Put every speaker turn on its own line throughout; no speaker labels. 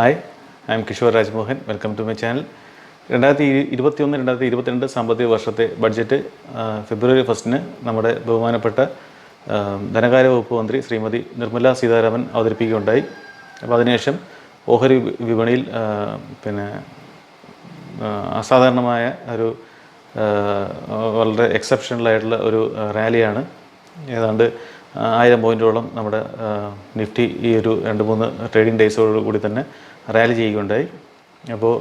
Hi, I'm Kishore Rajmohan. Welcome to my channel. 2021-2022 സാമ്പത്തിക വർഷത്തെ budget ഫെബ്രുവരി 1 നമ്മുടെ ബഹുമാനപ്പെട്ട ധനകാര്യ വകുപ്പ് മന്ത്രി ശ്രീമതി നിർമ്മല സീതാരാമൻ അവതരിപ്പിക്കുകയുണ്ടായി. അപ്പോൾ അതിനുശേഷം ഓഹരി വിപണിയിൽ അസാധാരണമായ ഒരു വളരെ എക്സെപ്ഷണലായിട്ടുള്ള ഒരു റാലിയാണ്. ഏതാണ്ട് 1000 പോയിൻറ്റോളം നമ്മുടെ നിഫ്റ്റി ഈ ഒരു 2-3 ട്രേഡിംഗ് ഡേയ്സോട് കൂടി തന്നെ റാലി ചെയ്യുകയുണ്ടായി. അപ്പോൾ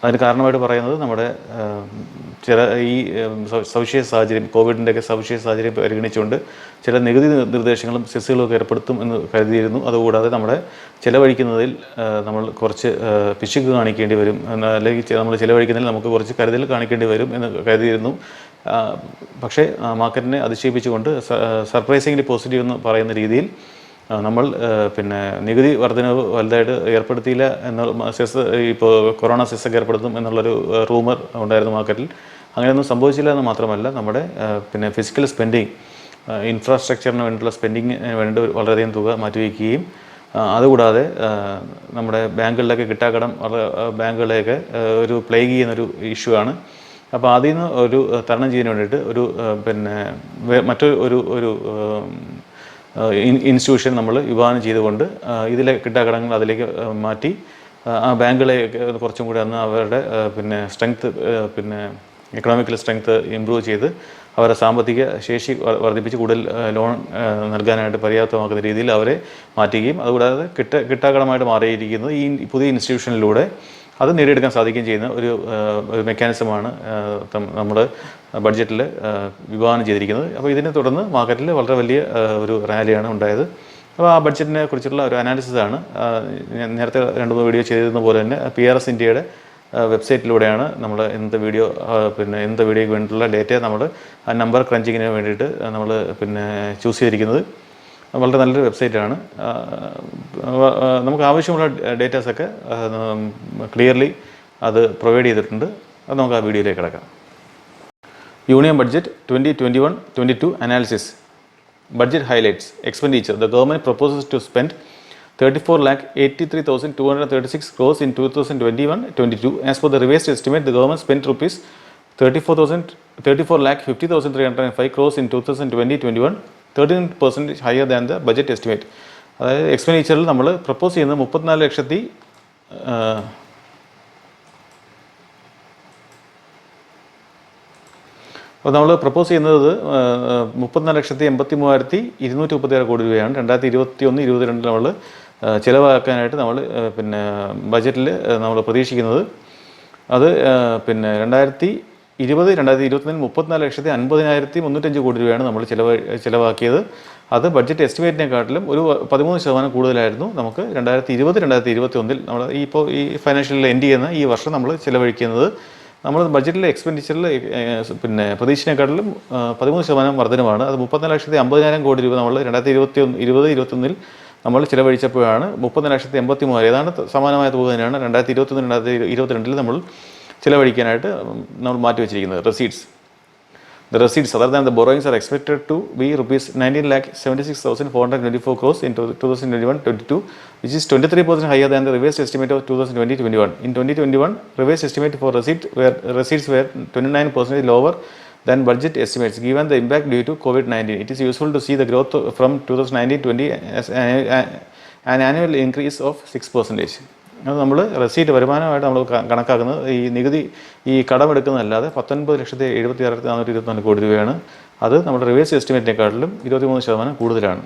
അതിന് കാരണമായിട്ട് പറയുന്നത് നമ്മുടെ ചില ഈ സവിശേഷ സാഹചര്യം, കോവിഡിൻ്റെയൊക്കെ സവിശേഷ സാഹചര്യം പരിഗണിച്ചുകൊണ്ട് ചില നികുതി നിർദ്ദേശങ്ങളും സെസ്സുകളും ഒക്കെ ഏർപ്പെടുത്തും എന്ന് കരുതിയിരുന്നു. അതുകൂടാതെ നമ്മുടെ ചിലവഴിക്കുന്നതിൽ നമ്മൾ കുറച്ച് പിശുക്ക് കാണിക്കേണ്ടി വരും, അല്ലെങ്കിൽ നമ്മൾ ചിലവഴിക്കുന്നതിൽ നമുക്ക് കുറച്ച് കരുതൽ കാണിക്കേണ്ടി വരും എന്ന് കരുതിയിരുന്നു. പക്ഷേ മാർക്കറ്റിനെ അതിശയിപ്പിച്ചുകൊണ്ട് സർപ്രൈസിംഗ്ലി പോസിറ്റീവ് എന്ന് പറയുന്ന രീതിയിൽ നമ്മൾ നികുതി വർധനവ് വലുതായിട്ട് ഏർപ്പെടുത്തിയില്ല എന്നുള്ള സെസ്, ഇപ്പോൾ കൊറോണ സെസ്സൊക്കെ ഏർപ്പെടുത്തും എന്നുള്ളൊരു റൂമർ ഉണ്ടായിരുന്നു മാർക്കറ്റിൽ. അങ്ങനെയൊന്നും സംഭവിച്ചില്ല എന്ന് മാത്രമല്ല, നമ്മുടെ ഫിസിക്കൽ സ്പെൻഡിങ്, ഇൻഫ്രാസ്ട്രക്ചറിന് വേണ്ടിയിട്ടുള്ള സ്പെൻഡിങ്ങിന് വേണ്ടി വളരെയധികം തുക മാറ്റിവെക്കുകയും അതുകൂടാതെ നമ്മുടെ ബാങ്കുകളിലൊക്കെ കിട്ടാക്കടം ബാങ്കുകളെയൊക്കെ ഒരു പ്ലേഗ് ചെയ്യുന്നൊരു ഇഷ്യൂ ആണ്. അപ്പോൾ അതിൽ നിന്ന് ഒരു തരണം ചെയ്യാൻ വേണ്ടിയിട്ട് മറ്റൊരു ഇൻസ്റ്റിറ്റ്യൂഷൻ നമ്മൾ വിഭാവനം ചെയ്തുകൊണ്ട് ഇതിലെ കിട്ടാക്കടങ്ങൾ അതിലേക്ക് മാറ്റി ആ ബാങ്കുകളെ കുറച്ചും കൂടി അന്ന് അവരുടെ സ്ട്രെങ്ത്ത് എക്കണോമിക്കൽ സ്ട്രെങ്ത്ത് ഇമ്പ്രൂവ് ചെയ്ത് അവരുടെ സാമ്പത്തിക ശേഷി വർദ്ധിപ്പിച്ച് കൂടുതൽ ലോൺ നൽകാനായിട്ട് പര്യാപ്തമാക്കുന്ന രീതിയിൽ അവരെ മാറ്റുകയും അതുകൂടാതെ കിട്ടാക്കടമായിട്ട് മാറിയിരിക്കുന്നത് ഈ പുതിയ ഇൻസ്റ്റിറ്റ്യൂഷനിലൂടെ അത് നേടിയെടുക്കാൻ സാധിക്കുകയും ചെയ്യുന്ന ഒരു മെക്കാനിസമാണ് നമ്മൾ ബഡ്ജറ്റിൽ വിഭാവനം ചെയ്തിരിക്കുന്നത്. അപ്പോൾ ഇതിനെ തുടർന്ന് മാർക്കറ്റിൽ വളരെ വലിയ ഒരു റാലിയാണ് ഉണ്ടായത്. അപ്പോൾ ആ ബഡ്ജറ്റിനെ കുറിച്ചുള്ള ഒരു അനാലിസിസാണ് ഞാൻ നേരത്തെ 2-3 വീഡിയോ ചെയ്തിരുന്ന പോലെ തന്നെ PRS ഇന്ത്യയുടെ വെബ്സൈറ്റിലൂടെയാണ് നമ്മൾ ഇന്നത്തെ വീഡിയോയ്ക്ക് വേണ്ടിയിട്ടുള്ള ഡേറ്റ നമ്മൾ ആ നമ്പർ ക്രഞ്ചിങ്ങിന് വേണ്ടിയിട്ട് നമ്മൾ ചൂസ് ചെയ്തിരിക്കുന്നത്. വളരെ നല്ലൊരു വെബ്സൈറ്റാണ്. നമുക്ക് ആവശ്യമുള്ള ഡേറ്റാസൊക്കെ ക്ലിയർലി അത് പ്രൊവൈഡ് ചെയ്തിട്ടുണ്ട്. അത് നമുക്ക് ആ വീഡിയോയിലേക്ക് കിടക്കാം. Union budget 2021-22 analysis. Budget highlights. Expenditure. The government proposes to spend 34,83,236 crores in 2021-22. As per the revised estimate, the government spent rupees 34,50,305 crores in 2020-21, 13% higher than the budget estimate. അതായത് എക്സ്പെൻഡിച്ചറിൽ നമ്മൾ propose ചെയ്യുന്നത് 34 ലക്ഷത്തി അപ്പോൾ നമ്മൾ പ്രപ്പോസ് ചെയ്യുന്നത് 34,83,236 കോടി രൂപയാണ് 2021-22 നമ്മൾ ചിലവാക്കാനായിട്ട് നമ്മൾ ബജറ്റിൽ നമ്മൾ പ്രതീക്ഷിക്കുന്നത്. അത് 2020-2021 34,50,305 കോടി രൂപയാണ് നമ്മൾ ചിലവാക്കിയത്. അത് ബഡ്ജറ്റ് എസ്റ്റിമേറ്റിനെക്കാട്ടിലും ഒരു 13% കൂടുതലായിരുന്നു. നമുക്ക് 2020-2021 നമ്മൾ ഈ ഫൈനാൻഷ്യൽ എൻഡ് ചെയ്യുന്ന ഈ വർഷം നമ്മൾ ചിലവഴിക്കുന്നത് നമ്മൾ ബഡ്ജറ്റിലെ എക്സ്പെൻഡിച്ചറിൽ പ്രതീക്ഷയെക്കാട്ടിലും 13% വർധനമാണ്. അത് 34,50,000 കോടി രൂപ നമ്മൾ 2020-2021 നമ്മൾ ചിലവഴിച്ചപ്പോഴാണ് 30,83,000 ഏതാണ് സമാനമായ തുക തന്നെയാണ് 2021-2022 നമ്മൾ ചിലവഴിക്കാനായിട്ട് നമ്മൾ മാറ്റിവെച്ചിരിക്കുന്നത്. Receipts. The receipts other than the borrowings are expected to be rupees 19,76,424 crores in 2021-22, which is 23% higher than the revised estimate of 2020-21. In 2021, revised estimate for receipts were 29% lower than budget estimates. Given the impact due to COVID-19, it is useful to see the growth from 2019-20 as an annual increase of 6%. അത് നമ്മൾ receipt വരുമാനമായിട്ട് നമ്മൾ കണക്കാക്കുന്നത് ഈ കടമെടുക്കുന്നതല്ലാതെ 19,76,424 കോടി രൂപയാണ്. അത് നമ്മുടെ reverse എസ്റ്റിമേറ്റിനെക്കാട്ടിലും 23% കൂടുതലാണ്.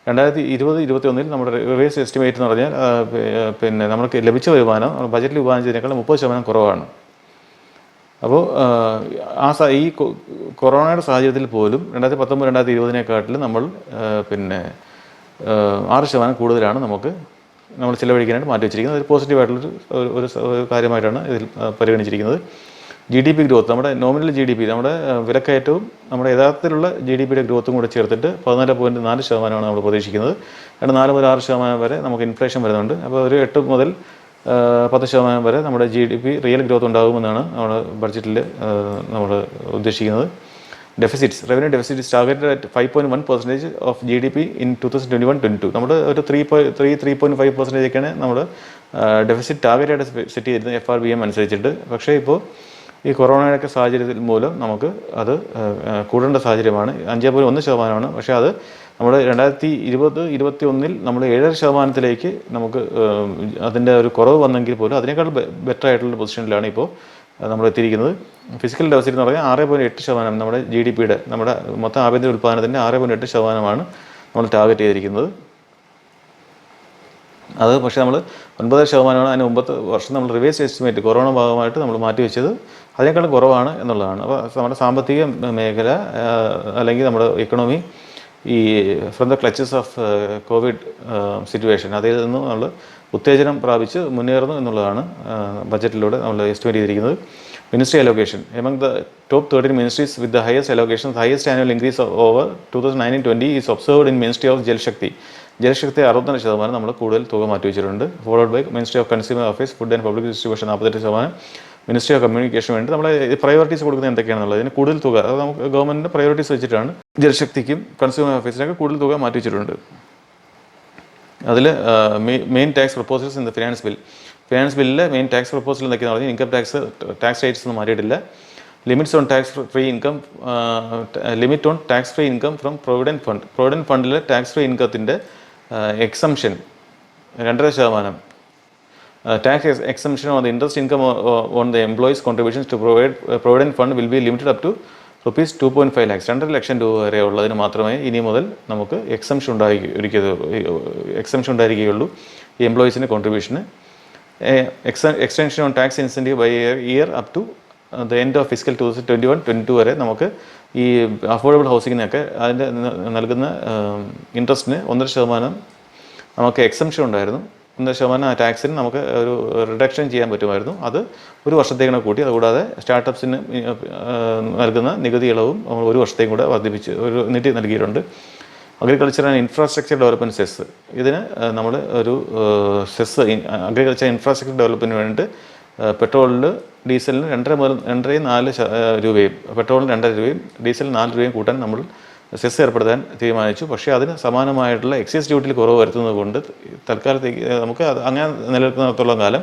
2020-21 നമ്മുടെ റിവേഴ്സ് എസ്റ്റിമേറ്റ് എന്ന് പറഞ്ഞാൽ നമുക്ക് ലഭിച്ച വരുമാനം ബജറ്റിൽ വിഭാവനം ചെയ്തതിനേക്കാളും 30% കുറവാണ്. അപ്പോൾ ഈ കൊറോണയുടെ സാഹചര്യത്തിൽ പോലും 2019-2020 നമ്മൾ 6% കൂടുതലാണ് നമ്മൾ ചിലവഴിക്കാനായിട്ട് മാറ്റി വെച്ചിരിക്കുന്നത്. ഒരു പോസിറ്റീവായിട്ടുള്ളൊരു ഒരു കാര്യമായിട്ടാണ് ഇതിൽ പരിഗണിച്ചിരിക്കുന്നത്. GDP ഗ്രോത്ത്, നമ്മുടെ നോമിനൽ GDP, നമ്മുടെ വിലക്കയറ്റവും നമ്മുടെ യഥാർത്ഥത്തിലുള്ള GDPയുടെ ഗ്രോത്തും കൂടെ ചേർത്തിട്ട് 14.4% നമ്മൾ പ്രതീക്ഷിക്കുന്നത്. 4 മുതൽ 6% വരെ നമുക്ക് ഇൻഫ്ലേഷൻ വരുന്നുണ്ട്. അപ്പോൾ ഒരു 8 മുതൽ 10% വരെ നമ്മുടെ GDP റിയൽ ഗ്രോത്ത് ഉണ്ടാകുമെന്നാണ് നമ്മുടെ ബഡ്ജറ്റിൽ നമ്മൾ ഉദ്ദേശിക്കുന്നത്. Deficits revenue deficit is targeted at 5.1% of GDP in 2021-22. നമ്മൾ ഒരു 3.5% ഒക്കെയാണ് നമ്മൾ ഡെഫിസിറ്റ് ടാർഗറ്റായിട്ട് സെറ്റ് ചെയ്തിരുന്നത് FRBM അനുസരിച്ചിട്ട്. പക്ഷേ ഇപ്പോൾ ഈ കൊറോണയുടെ സാഹചര്യത്തിൽ മൂലം നമുക്ക് അത് കൂടേണ്ട സാഹചര്യമാണ്. 5.1%. പക്ഷേ അത് നമ്മൾ 2020-21 നമ്മൾ 7% നമുക്ക് അതിൻ്റെ ഒരു കുറവ് വന്നെങ്കിൽ പോലും അതിനേക്കാൾ ബെറ്റർ ആയിട്ടുള്ള പൊസിഷനിലാണ് ഇപ്പോൾ നമ്മൾ എത്തിയിരിക്കുന്നത്. ഫിസിക്കൽ ഡെഫിസിറ്റ് എന്ന് പറഞ്ഞാൽ 6.8% നമ്മുടെ GDP-യുടെ നമ്മുടെ മൊത്തം ആഭ്യന്തര ഉൽപ്പാദനത്തിൻ്റെ 6.8% നമ്മൾ ടാർഗറ്റ് ചെയ്തിരിക്കുന്നത്. അത് പക്ഷേ നമ്മൾ 9% അതിന് മുമ്പത്തെ വർഷം നമ്മൾ റിവേഴ്സ് എസ്റ്റിമേറ്റ് കൊറോണ ഭാഗമായിട്ട് നമ്മൾ മാറ്റിവെച്ചത് അതിനേക്കാളും കുറവാണ് എന്നുള്ളതാണ്. അപ്പോൾ നമ്മുടെ സാമ്പത്തിക മേഖല അല്ലെങ്കിൽ നമ്മുടെ ഇക്കണോമി ഈ from the clutches of Covid situation അതിൽ നിന്ന് നമ്മൾ ഉത്തേജനം പ്രാപിച്ച് മുന്നേറുന്നു എന്നുള്ളതാണ് ബജറ്റിലൂടെ നമ്മൾ എസ്റ്റിമേറ്റ് ചെയ്തിരിക്കുന്നത്. Ministry allocation among the top 13 ministries with the highest allocation highest annual increase over 2019-20 is observed in ministry of Jal Shakti. Jalashakti 62% നമ്മൾ കൂടുതൽ തുക മാറ്റിവെച്ചിട്ടുണ്ട്. Followed by ministry of consumer affairs food and public distribution 48%. Ministry of communication വേണ്ടി നമ്മൾ priorities കൊടുക്കുന്നത് എന്തൊക്കെയാണെന്നുള്ളത് ഇതിന് കൂടുതൽ തുക അത് നമുക്ക് ഗവൺമെൻറ്റിൻ്റെ പ്രയോറിറ്റീസ് വെച്ചിട്ടാണ് ജലശക്തിക്കും കൺസ്യൂമർ അഫയേഴ്സിനൊക്കെ കൂടുതൽ തുക മാറ്റിവെച്ചിട്ടുണ്ട്. അതിൽ main tax proposals in the finance ബില്ലിലെ മെയിൻ ടാക്സ് പ്രപ്പോസൽ എന്തൊക്കെയാണെന്ന് പറഞ്ഞാൽ ഇൻകം ടാക്സ് റേറ്റ്സ് ഒന്നും മാറ്റിയിട്ടില്ല. Limits on tax free income limit on tax free income from provident ഫണ്ടിലെ ടാക്സ് ഫ്രീ ഇൻകത്തിൻ്റെ exemption 2.5%. Tax exemption on the interest income on the employees' contributions to provident fund will be limited up to rupees 2.5 lakhs. 2.5 ലക്ഷം രൂപ വരെ ഉള്ളതിന് മാത്രമേ ഇനി മുതൽ നമുക്ക് exemption ഉണ്ടായിരിക്കുകയുള്ളൂ ഈ എംപ്ലോയീസിൻ്റെ കോൺട്രിബ്യൂഷന്. Extension on tax incentive by year up to the end of physical 2021-22 വരെ നമുക്ക് ഈ അഫോർഡബിൾ ഹൗസിങ്ങിനൊക്കെ അതിൻ്റെ നൽകുന്ന ഇൻട്രസ്റ്റിന് 1.5% നമുക്ക് എക്സംഷൻ ഉണ്ടായിരുന്നു. 1% ടാക്സിന് നമുക്ക് ഒരു റിഡക്ഷൻ ചെയ്യാൻ പറ്റുമായിരുന്നു. അത് ഒരു വർഷത്തേക്കാണ് കൂട്ടി. അതുകൂടാതെ സ്റ്റാർട്ടപ്സിന് നൽകുന്ന നികുതി ഇളവും നമ്മൾ ഒരു വർഷത്തേക്കും കൂടെ വർദ്ധിപ്പിച്ച് നീട്ടി നൽകിയിട്ടുണ്ട്. Agriculture and infrastructure development cess ഇതിന് നമ്മൾ ഒരു സെസ് അഗ്രികൾച്ചർ ഇൻഫ്രാസ്ട്രക്ചർ ഡെവലപ്മെൻറ്റിന് വേണ്ടിയിട്ട് പെട്രോളിൽ ഡീസലിന് 2.4 രൂപയും പെട്രോളിന് 2 രൂപയും ഡീസലിന് 4 രൂപയും കൂട്ടാൻ നമ്മൾ സെസ് ഏർപ്പെടുത്താൻ തീരുമാനിച്ചു. പക്ഷേ അതിന് സമാനമായിട്ടുള്ള എക്സൈസ് ഡ്യൂട്ടിയിൽ കുറവ് വരുത്തുന്നത് കൊണ്ട് തൽക്കാലത്തേക്ക് നമുക്ക് അങ്ങനെ നിലനിൽക്കുന്നിടത്തോളം കാലം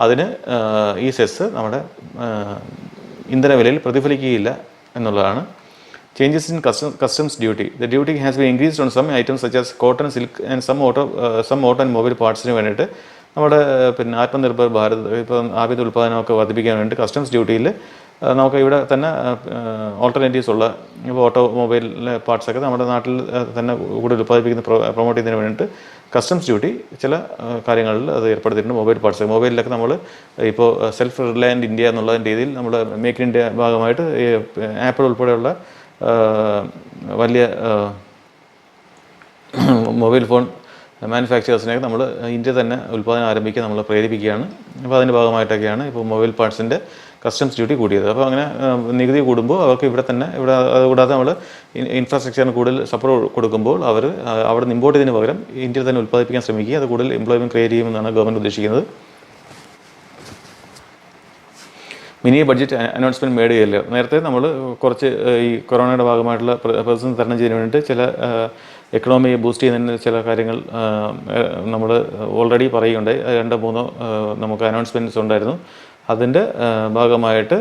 അതിന് ഈ സെസ് നമ്മുടെ ഇന്ധന വിലയിൽ പ്രതിഫലിക്കുകയില്ല എന്നുള്ളതാണ്. Changes in customs duty. The duty has been increased on some items such as cotton, silk and some auto and mobile പാർട്സിന് വേണ്ടിയിട്ട് നമ്മുടെ ആത്മനിർഭർ ഭാരത് ഇപ്പോൾ ആഭ്യന്തര ഉൽപ്പാദനമൊക്കെ വർദ്ധിപ്പിക്കാൻ വേണ്ടി കസ്റ്റംസ് ഡ്യൂട്ടിയിൽ നമുക്ക് ഇവിടെ തന്നെ ഓൾട്ടർനേറ്റീവ്സ് ഉള്ള ഇപ്പോൾ ഓട്ടോമൊബൈൽ പാർട്സൊക്കെ നമ്മുടെ നാട്ടിൽ തന്നെ കൂടുതൽ ഉൽപ്പാദിപ്പിക്കുന്ന പ്രൊമോട്ട് ചെയ്യുന്നതിന് വേണ്ടിയിട്ട് കസ്റ്റംസ് ഡ്യൂട്ടി ചില കാര്യങ്ങളിൽ അത് ഏർപ്പെടുത്തിയിട്ടുണ്ട്. മൊബൈലിലൊക്കെ നമ്മൾ ഇപ്പോൾ സെൽഫ് റിലയൻറ്റ് ഇന്ത്യ എന്നുള്ള രീതിയിൽ നമ്മൾ മേക്ക് ഇൻ ഇന്ത്യ ഭാഗമായിട്ട് ആപ്പിൾ ഉൾപ്പെടെയുള്ള വലിയ മൊബൈൽ ഫോൺ മാനുഫാക്ചറേഴ്സിനെയൊക്കെ നമ്മൾ ഇന്ത്യ തന്നെ ഉൽപ്പാദനം ആരംഭിക്കാൻ നമ്മൾ പ്രേരിപ്പിക്കുകയാണ്. അപ്പോൾ അതിൻ്റെ ഭാഗമായിട്ടൊക്കെയാണ് ഇപ്പോൾ മൊബൈൽ പാർട്സിൻ്റെ കസ്റ്റംസ് ഡ്യൂട്ടി കൂടിയത്. അപ്പോൾ അങ്ങനെ നികുതി കൂടുമ്പോൾ അവർക്ക് ഇവിടെ അതുകൂടാതെ നമ്മൾ ഇൻഫ്രാസ്ട്രക്ചറിന് കൂടുതൽ സപ്പോർട്ട് കൊടുക്കുമ്പോൾ അവർ അവിടെ നിന്ന് ഇമ്പോർട്ട് ചെയ്തതിന് പകരം ഇന്ത്യയിൽ തന്നെ ഉൽപ്പാദിപ്പിക്കാൻ ശ്രമിക്കുക. അത് കൂടുതൽ എംപ്ലോയ്മെൻറ്റ് ക്രിയേറ്റ് ചെയ്യുമെന്നാണ് ഗവൺമെൻറ് ഉദ്ദേശിക്കുന്നത്. മിനി ബഡ്ജറ്റ് അനൗൺസ്മെൻറ്റ് മേഡ് ചെയ്യില്ല. നേരത്തെ നമ്മൾ കുറച്ച് ഈ കൊറോണയുടെ ഭാഗമായിട്ടുള്ള പ്രതിസന്ധി തരണം ചെയ്യുന്നതിന് വേണ്ടിയിട്ട് ചില എക്കണോമി ബൂസ്റ്റ് ചെയ്യുന്നതിന് ചില കാര്യങ്ങൾ നമ്മൾ ഓൾറെഡി പറയുകയുണ്ടായി. 2-3 നമുക്ക് അനൗൺസ്മെൻറ്റ്സ് ഉണ്ടായിരുന്നു. അതിൻ്റെ ഭാഗമായിട്ട്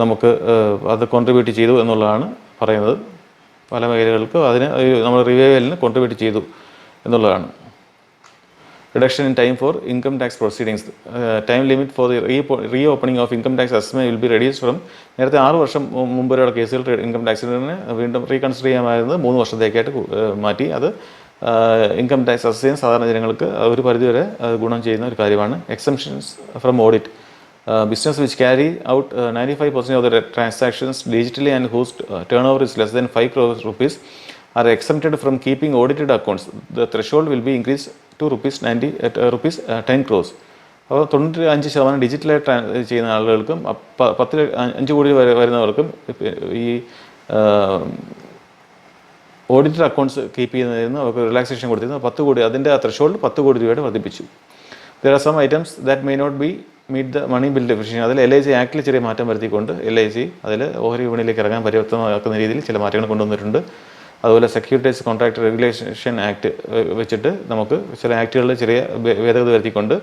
നമുക്ക് അത് കോൺട്രിബ്യൂട്ട് ചെയ്തു എന്നുള്ളതാണ് പറയുന്നത്. പല മേഖലകൾക്ക് അതിന് നമ്മൾ റിവൈവലിന് കോൺട്രിബ്യൂട്ട് ചെയ്തു എന്നുള്ളതാണ്. Reduction in time for income tax proceedings. Time limit for the re opening of income tax assessment will be reduce from നേരത്തെ 6 വർഷം മുമ്പ് വരെയുള്ള കേസുകൾ ഇൻകം ടാക്സിന് വീണ്ടും റീകൺസിഡർ ചെയ്യാമായിരുന്നത് 3 വർഷത്തേക്കായിട്ട് മാറ്റി. അത് ഇൻകം ടാക്സ് അസസ് ചെയ്യാൻ സാധാരണ ജനങ്ങൾക്ക് ഒരു പരിധിവരെ ഗുണം ചെയ്യുന്ന ഒരു കാര്യമാണ്. Exemptions from audit. Business which carry out 95% of the transactions digitally and whose turnover is less than 5 crore rupees are exempted from keeping audited accounts. The threshold will be increased to rupees 10 crores. അപ്പോൾ 95% ഡിജിറ്റലായിട്ട് ചെയ്യുന്ന ആളുകൾക്കും 5 കോടി വരുന്നവർക്കും ഈ audited accounts keep ചെയ്യുന്നതിന് അവർക്ക് relaxation കൊടുത്തിരുന്നു. 10 കോടി അതിൻ്റെ ആ ത്രെഷോൾഡ് 10 കോടി രൂപയുടെ വർദ്ധിപ്പിച്ചു. There are some items that may not be meet the money bill definition. അതിൽ LIC ആക്ടിൽ ചെറിയ മാറ്റം വരുത്തിക്കൊണ്ട് LIC അതിൽ ഓഹരി വിപണിയിലേക്ക് ഇറങ്ങാൻ പര്യാപ്തമാക്കുന്ന രീതിയിൽ ചില മാറ്റങ്ങൾ കൊണ്ടുവന്നിട്ടുണ്ട്. അതുപോലെ സെക്യൂരിറ്റീസ് കോൺട്രാക്ട് റെഗുലേഷൻ ആക്ട് വെച്ചിട്ട് നമുക്ക് ചില ആക്ടുകളിൽ ചെറിയ ഭേദഗതി വരുത്തിക്കൊണ്ട്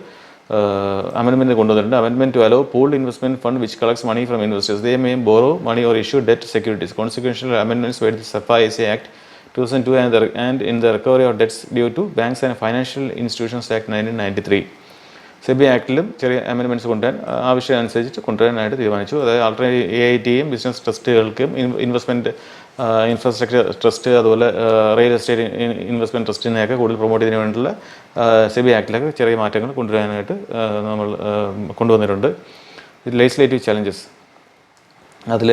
amendment കൊണ്ടുവന്നിട്ടുണ്ട്. Amendment to allow pooled investment fund which collects money from investors. They may borrow money or issue debt securities. Consequential amendments were the SEBI Act 2002 and in the Recovery of Debts Due to Banks and Financial Institutions Act 1993. SEBI ആക്ടിലും ചെറിയ amendments കൊണ്ടുവരാൻ ആവശ്യമനുസരിച്ച് കൊണ്ടുവരാനായിട്ട് തീരുമാനിച്ചു. അതായത് alternative AITയും business ട്രസ്റ്റുകൾക്കും investment infrastructure trust അതുപോലെ real estate investment ട്രസ്റ്റിനെയൊക്കെ കൂടുതൽ പ്രൊമോട്ട് ചെയ്യുന്നതിന് വേണ്ടിയുള്ള SEBI ആക്ടിലൊക്കെ ചെറിയ മാറ്റങ്ങൾ കൊണ്ടുവരാനായിട്ട് നമ്മൾ കൊണ്ടുവന്നിട്ടുണ്ട്. ലെജിസ്ലേറ്റീവ് ചലഞ്ചസ് അതിൽ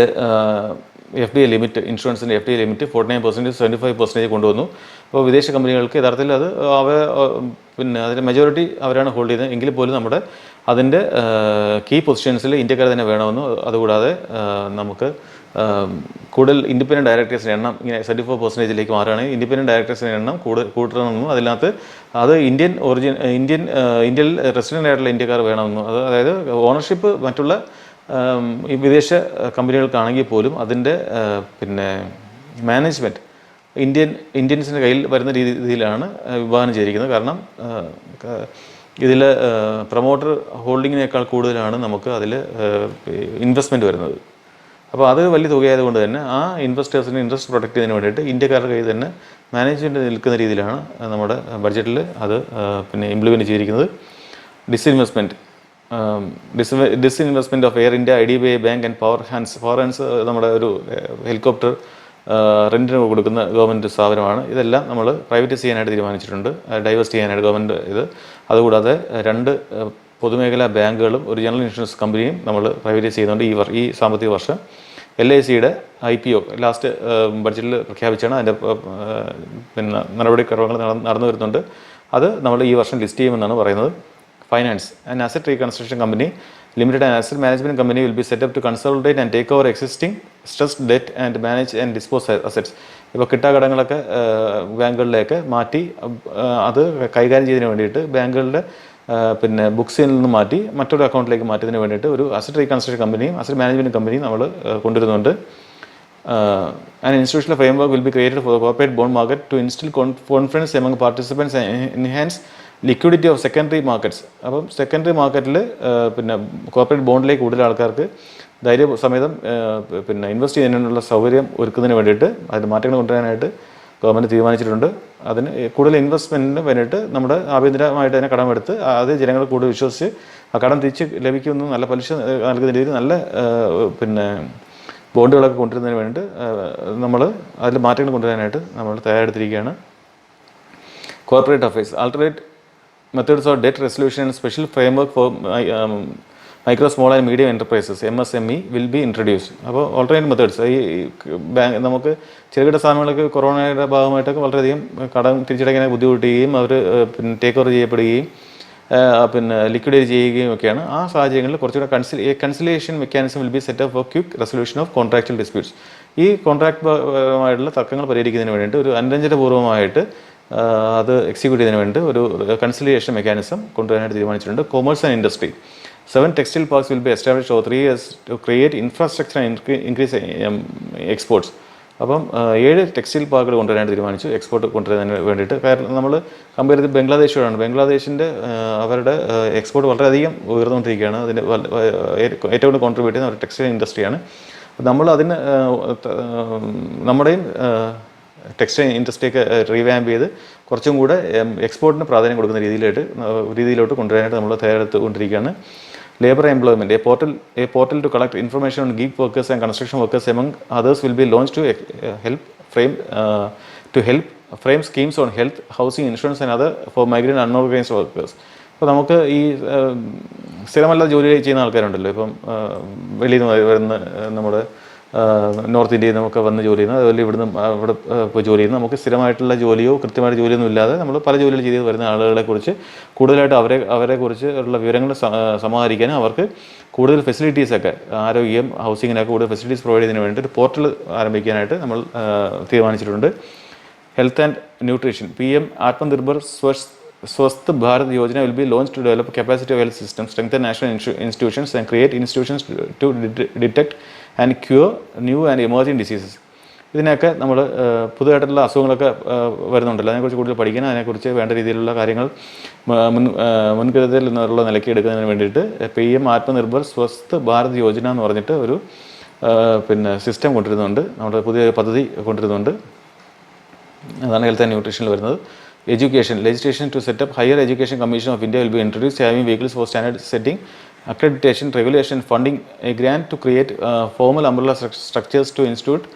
FDI ലിമിറ്റ്, ഇൻഷുറൻസിൻ്റെ FDI ലിമിറ്റ് 49% 75% കൊണ്ടുവന്നു. അപ്പോൾ വിദേശ കമ്പനികൾക്ക് യഥാർത്ഥത്തിൽ അത് പിന്നെ അതിൻ്റെ മെജോറിറ്റി അവരാണ് ഹോൾഡ് ചെയ്യുന്നത് എങ്കിൽ പോലും നമ്മുടെ അതിൻ്റെ കീ പൊസിഷൻസിൽ ഇന്ത്യക്കാർ തന്നെ വേണമെന്നും അതുകൂടാതെ നമുക്ക് കൂടുതൽ ഇൻഡിപെൻഡൻറ്റ് ഡയറക്ടേഴ്സിൻ്റെ എണ്ണം ഇങ്ങനെ 74%ലേക്ക് മാറുകയാണെങ്കിൽ ഇൻഡിപെൻഡൻറ്റ് ഡയറക്ടേഴ്സിൻ്റെ എണ്ണം കൂട്ടണമെന്നും അതിനകത്ത് അത് ഇന്ത്യയിൽ റെസിഡൻ്റ് ആയിട്ടുള്ള ഇന്ത്യക്കാർ വേണമെന്നും അതായത് ഓണർഷിപ്പ് മറ്റുള്ള ഈ വിദേശ കമ്പനികൾക്കാണെങ്കിൽ പോലും അതിൻ്റെ പിന്നെ മാനേജ്മെൻറ്റ് ഇന്ത്യൻസിൻ്റെ കയ്യിൽ വരുന്ന രീതിയിലാണ് വിഭാവനം ചെയ്തിരിക്കുന്നത്. കാരണം ഇതിൽ പ്രൊമോട്ടർ ഹോൾഡിങ്ങിനേക്കാൾ കൂടുതലാണ് നമുക്ക് അതിൽ ഇൻവെസ്റ്റ്മെൻറ്റ് വരുന്നത്. അപ്പോൾ അത് വലിയ തുകയായതുകൊണ്ട് തന്നെ ആ ഇൻവെസ്റ്റേഴ്സിന് ഇൻട്രസ്റ്റ് പ്രൊട്ടക്റ്റ് ചെയ്യുന്നതിന് വേണ്ടിയിട്ട് ഇന്ത്യക്കാരുടെ കയ്യിൽ തന്നെ മാനേജ്മെൻറ്റ് നിൽക്കുന്ന രീതിയിലാണ് നമ്മുടെ ബഡ്ജറ്റിൽ അത് പിന്നെ ഇംപ്ലിമെൻറ്റ് ചെയ്തിരിക്കുന്നത്. Disinvestment of air India, IDBI bank and power hands നമ്മുടെ ഒരു ഹെലികോപ്റ്റർ റെൻറ്റിന് കൊടുക്കുന്ന ഗവൺമെൻറ് സ്ഥാപനമാണ്. ഇതെല്ലാം നമ്മൾ പ്രൈവറ്റൈസ് ചെയ്യാനായിട്ട് തീരുമാനിച്ചിട്ടുണ്ട്, ഡൈവേസ്റ്റ് ചെയ്യാനായിട്ട് ഗവൺമെൻറ് അതുകൂടാതെ 2 പൊതുമേഖലാ ബാങ്കുകളും ഒരു ജനറൽ ഇൻഷുറൻസ് കമ്പനിയും നമ്മൾ പ്രൈവറ്റൈസ് ചെയ്യുന്നുണ്ട്. ഈ സാമ്പത്തിക വർഷം LICയുടെ IPO ലാസ്റ്റ് ബഡ്ജറ്റിൽ പ്രഖ്യാപിച്ചാണ്. അതിൻ്റെ പിന്നെ നടപടിക്രമങ്ങൾ നടന്നു വരുന്നുണ്ട്. അത് നമ്മൾ ഈ വർഷം ലിസ്റ്റ് ചെയ്യുമെന്നാണ് പറയുന്നത്. Finance and asset reconstruction company limited and asset management company will be set up to consolidate and take over existing stressed debt and manage and dispose assets. ഇപ്പോൾ കിട്ടാക്കടങ്ങളൊക്കെ ബാങ്കുകളിലേക്ക് മാറ്റി അത് കൈകാര്യം ചെയ്യുന്നതിന് വേണ്ടിയിട്ട് ബാങ്കുകളുടെ പിന്നെ ബുക്സിൽ നിന്ന് മാറ്റി മറ്റൊരു അക്കൗണ്ടിലേക്ക് മാറ്റുന്നതിന് വേണ്ടിയിട്ട് ഒരു അസറ്റ് റീകൺസ്ട്രക്ഷൻ കമ്പനിയും അസറ്റ് മാനേജ്മെൻറ്റ് കമ്പനിയും നമ്മൾ കൊണ്ടുവരുന്നുണ്ട്. An institutional framework will be created for the corporate bond market to instill confidence among participants and enhance liquidity of secondary markets. അപ്പം സെക്കൻഡറി മാർക്കറ്റിൽ പിന്നെ കോർപ്പറേറ്റ് ബോണ്ടിലേക്ക് കൂടുതൽ ആൾക്കാർക്ക് ധൈര്യസമേതം പിന്നെ ഇൻവെസ്റ്റ് ചെയ്യുന്നതിനുള്ള സൗകര്യം ഒരുക്കുന്നതിന് വേണ്ടിയിട്ട് അതിന് മാറ്റങ്ങൾ കൊണ്ടുവരാനായിട്ട് ഗവൺമെൻറ് തീരുമാനിച്ചിട്ടുണ്ട്. അതിന് കൂടുതൽ ഇൻവെസ്റ്റ്മെൻറ്റിന് വേണ്ടിയിട്ട് നമ്മുടെ ആഭ്യന്തരമായിട്ട് തന്നെ കടമെടുത്ത് അത് ജനങ്ങൾ കൂടുതൽ വിശ്വസിച്ച് ആ കടം തിരിച്ച് ലഭിക്കുന്ന നല്ല പലിശ നൽകുന്ന രീതിയിൽ നല്ല പിന്നെ ബോണ്ടുകളൊക്കെ കൊണ്ടുവരുന്നതിന് വേണ്ടിയിട്ട് നമ്മൾ അതിൽ മാറ്റങ്ങൾ കൊണ്ടുവരാനായിട്ട് നമ്മൾ തയ്യാറെടുത്തിരിക്കുകയാണ്. Corporate affairs alternate methods of debt resolution and special framework for micro, small and medium enterprises MSME will be introduced. അപ്പോൾ ഓൾട്ടർനേറ്റ് മെത്തേഡ്സ് ഈ ബാങ്ക് നമുക്ക് ചെറുകിട സ്ഥാപനങ്ങൾക്ക് കൊറോണയുടെ ഭാഗമായിട്ടൊക്കെ വളരെയധികം കടം തിരിച്ചടയ്ക്കാനായി ബുദ്ധിമുട്ടുകയും അവർ പിന്നെ ടേക്ക് ഓവർ ചെയ്യപ്പെടുകയും പിന്നെ ലിക്വിഡേറ്റ് ചെയ്യുകയും ഒക്കെയാണ്. ആ സാഹചര്യങ്ങളിൽ കുറച്ചുകൂടെ conciliation mechanism will be set up four quick resolution of contractual disputes. ഈ കോൺട്രാക്റ്റുമായിട്ടുള്ള തർക്കങ്ങൾ പരിഹരിക്കുന്നതിന് വേണ്ടിയിട്ട് ഒരു അനുരഞ്ജനപൂർവ്വമായിട്ട് അത് എക്സിക്യൂട്ട് ചെയ്യുന്നതിന് വേണ്ടി ഒരു കൺസിലിയേഷൻ മെക്കാനിസം കൊണ്ടുവരാനായിട്ട് തീരുമാനിച്ചിട്ടുണ്ട്. Commerce and industry 7 textile parks will be established over 3 years to create infrastructure and increase exports. അപ്പം 7 ടെക്സ്റ്റൈൽ പാർക്കുകൾ കൊണ്ടുവരാനായിട്ട് തീരുമാനിച്ചു എക്സ്പോർട്ട് കൊണ്ടുവരുന്നതിന് വേണ്ടിയിട്ട്. കാരണം നമ്മൾ കമ്പയർ ചെയ്ത് ബംഗ്ലാദേശോടാണ്. ബംഗ്ലാദേശിൻ്റെ അവരുടെ എക്സ്പോർട്ട് വളരെയധികം ഉയർന്നുകൊണ്ടിരിക്കുകയാണ്. അതിൻ്റെ ഏറ്റവും കൂടുതൽ കോൺട്രിബ്യൂട്ട് ചെയ്യുന്ന ഒരു ടെക്സ്റ്റൈൽ ഇൻഡസ്ട്രിയാണ്. നമ്മൾ അതിന് നമ്മുടെയും ടെക്സ്റ്റൈൽ ഇൻഡസ്ട്രിയൊക്കെ റീവാമ്പ് ചെയ്ത് കുറച്ചും കൂടെ എക്സ്പോർട്ടിന് പ്രാധാന്യം കൊടുക്കുന്ന രീതിയിലോട്ട് കൊണ്ടുവരാനായിട്ട് നമ്മൾ തയ്യാറെടുത്തുകൊണ്ടിരിക്കുകയാണ്. Labour employment a portal to collect information on gig workers and construction workers among others will be launch to help frame schemes on health, housing, insurance and other for migrant unorganised workers. അപ്പോൾ നമുക്ക് ഈ സ്ഥിരമല്ലാതെ ജോലി ചെയ്യുന്ന ആൾക്കാരുണ്ടല്ലോ, ഇപ്പം വെളിയിൽ നിന്ന് വരുന്ന നമ്മുടെ നോർത്ത് ഇന്ത്യയിൽ നിന്നൊക്കെ വന്ന് ജോലി ചെയ്യുന്നത്, അതുപോലെ ഇവിടെ ഇപ്പോൾ ജോലി ചെയ്യുന്നത്, നമുക്ക് സ്ഥിരമായിട്ടുള്ള ജോലിയോ കൃത്യമായിട്ട് ജോലിയൊന്നും ഇല്ലാതെ നമ്മൾ പല ജോലികൾ ചെയ്ത് വരുന്ന ആളുകളെക്കുറിച്ച് കൂടുതലായിട്ട് അവരെക്കുറിച്ച് ഉള്ള വിവരങ്ങൾ സമാഹരിക്കാനും അവർക്ക് കൂടുതൽ ഫെസിലിറ്റീസൊക്കെ ആരോഗ്യം, ഹൗസിങ്ങിനൊക്കെ കൂടുതൽ ഫെസിലിറ്റീസ് പ്രൊവൈഡ് ചെയ്യുന്നതിന് വേണ്ടി ഒരു പോർട്ടൽ ആരംഭിക്കാനായിട്ട് നമ്മൾ തീരുമാനിച്ചിട്ടുണ്ട്. Health and nutrition PM Atmanirbhar Swasth Bharat Yojana will be launched to develop capacity of health systems, strengthen national institutions, and create institutions to detect and cure new and emerging diseases. ഇതിനൊക്കെ നമ്മൾ പുതുതായിട്ടുള്ള അസുഖങ്ങളൊക്കെ വരുന്നുണ്ടല്ലോ, അതിനെക്കുറിച്ച് കൂടുതൽ പഠിക്കണം, അതിനെക്കുറിച്ച് വേണ്ട രീതിയിലുള്ള കാര്യങ്ങൾ മുൻകരുതൽ എന്നുള്ള നിലയ്ക്ക് എടുക്കുന്നതിന് വേണ്ടിയിട്ട് PM ആത്മനിർഭർ സ്വസ്ഥ് ഭാരത് യോജന എന്ന് പറഞ്ഞിട്ട് ഒരു സിസ്റ്റം കൊണ്ടുവരുന്നുണ്ട്, നമ്മുടെ പുതിയ പദ്ധതി കൊണ്ടുവരുന്നുണ്ട്. അതാണ് ഹെൽത്ത് ആൻഡ് ന്യൂട്രീഷനിൽ വരുന്നത്. Education legislation to set up Higher Education Commission of India will be introduced, having vehicles for standard setting, accreditation, regulation, funding, a grant to create formal umbrella structures to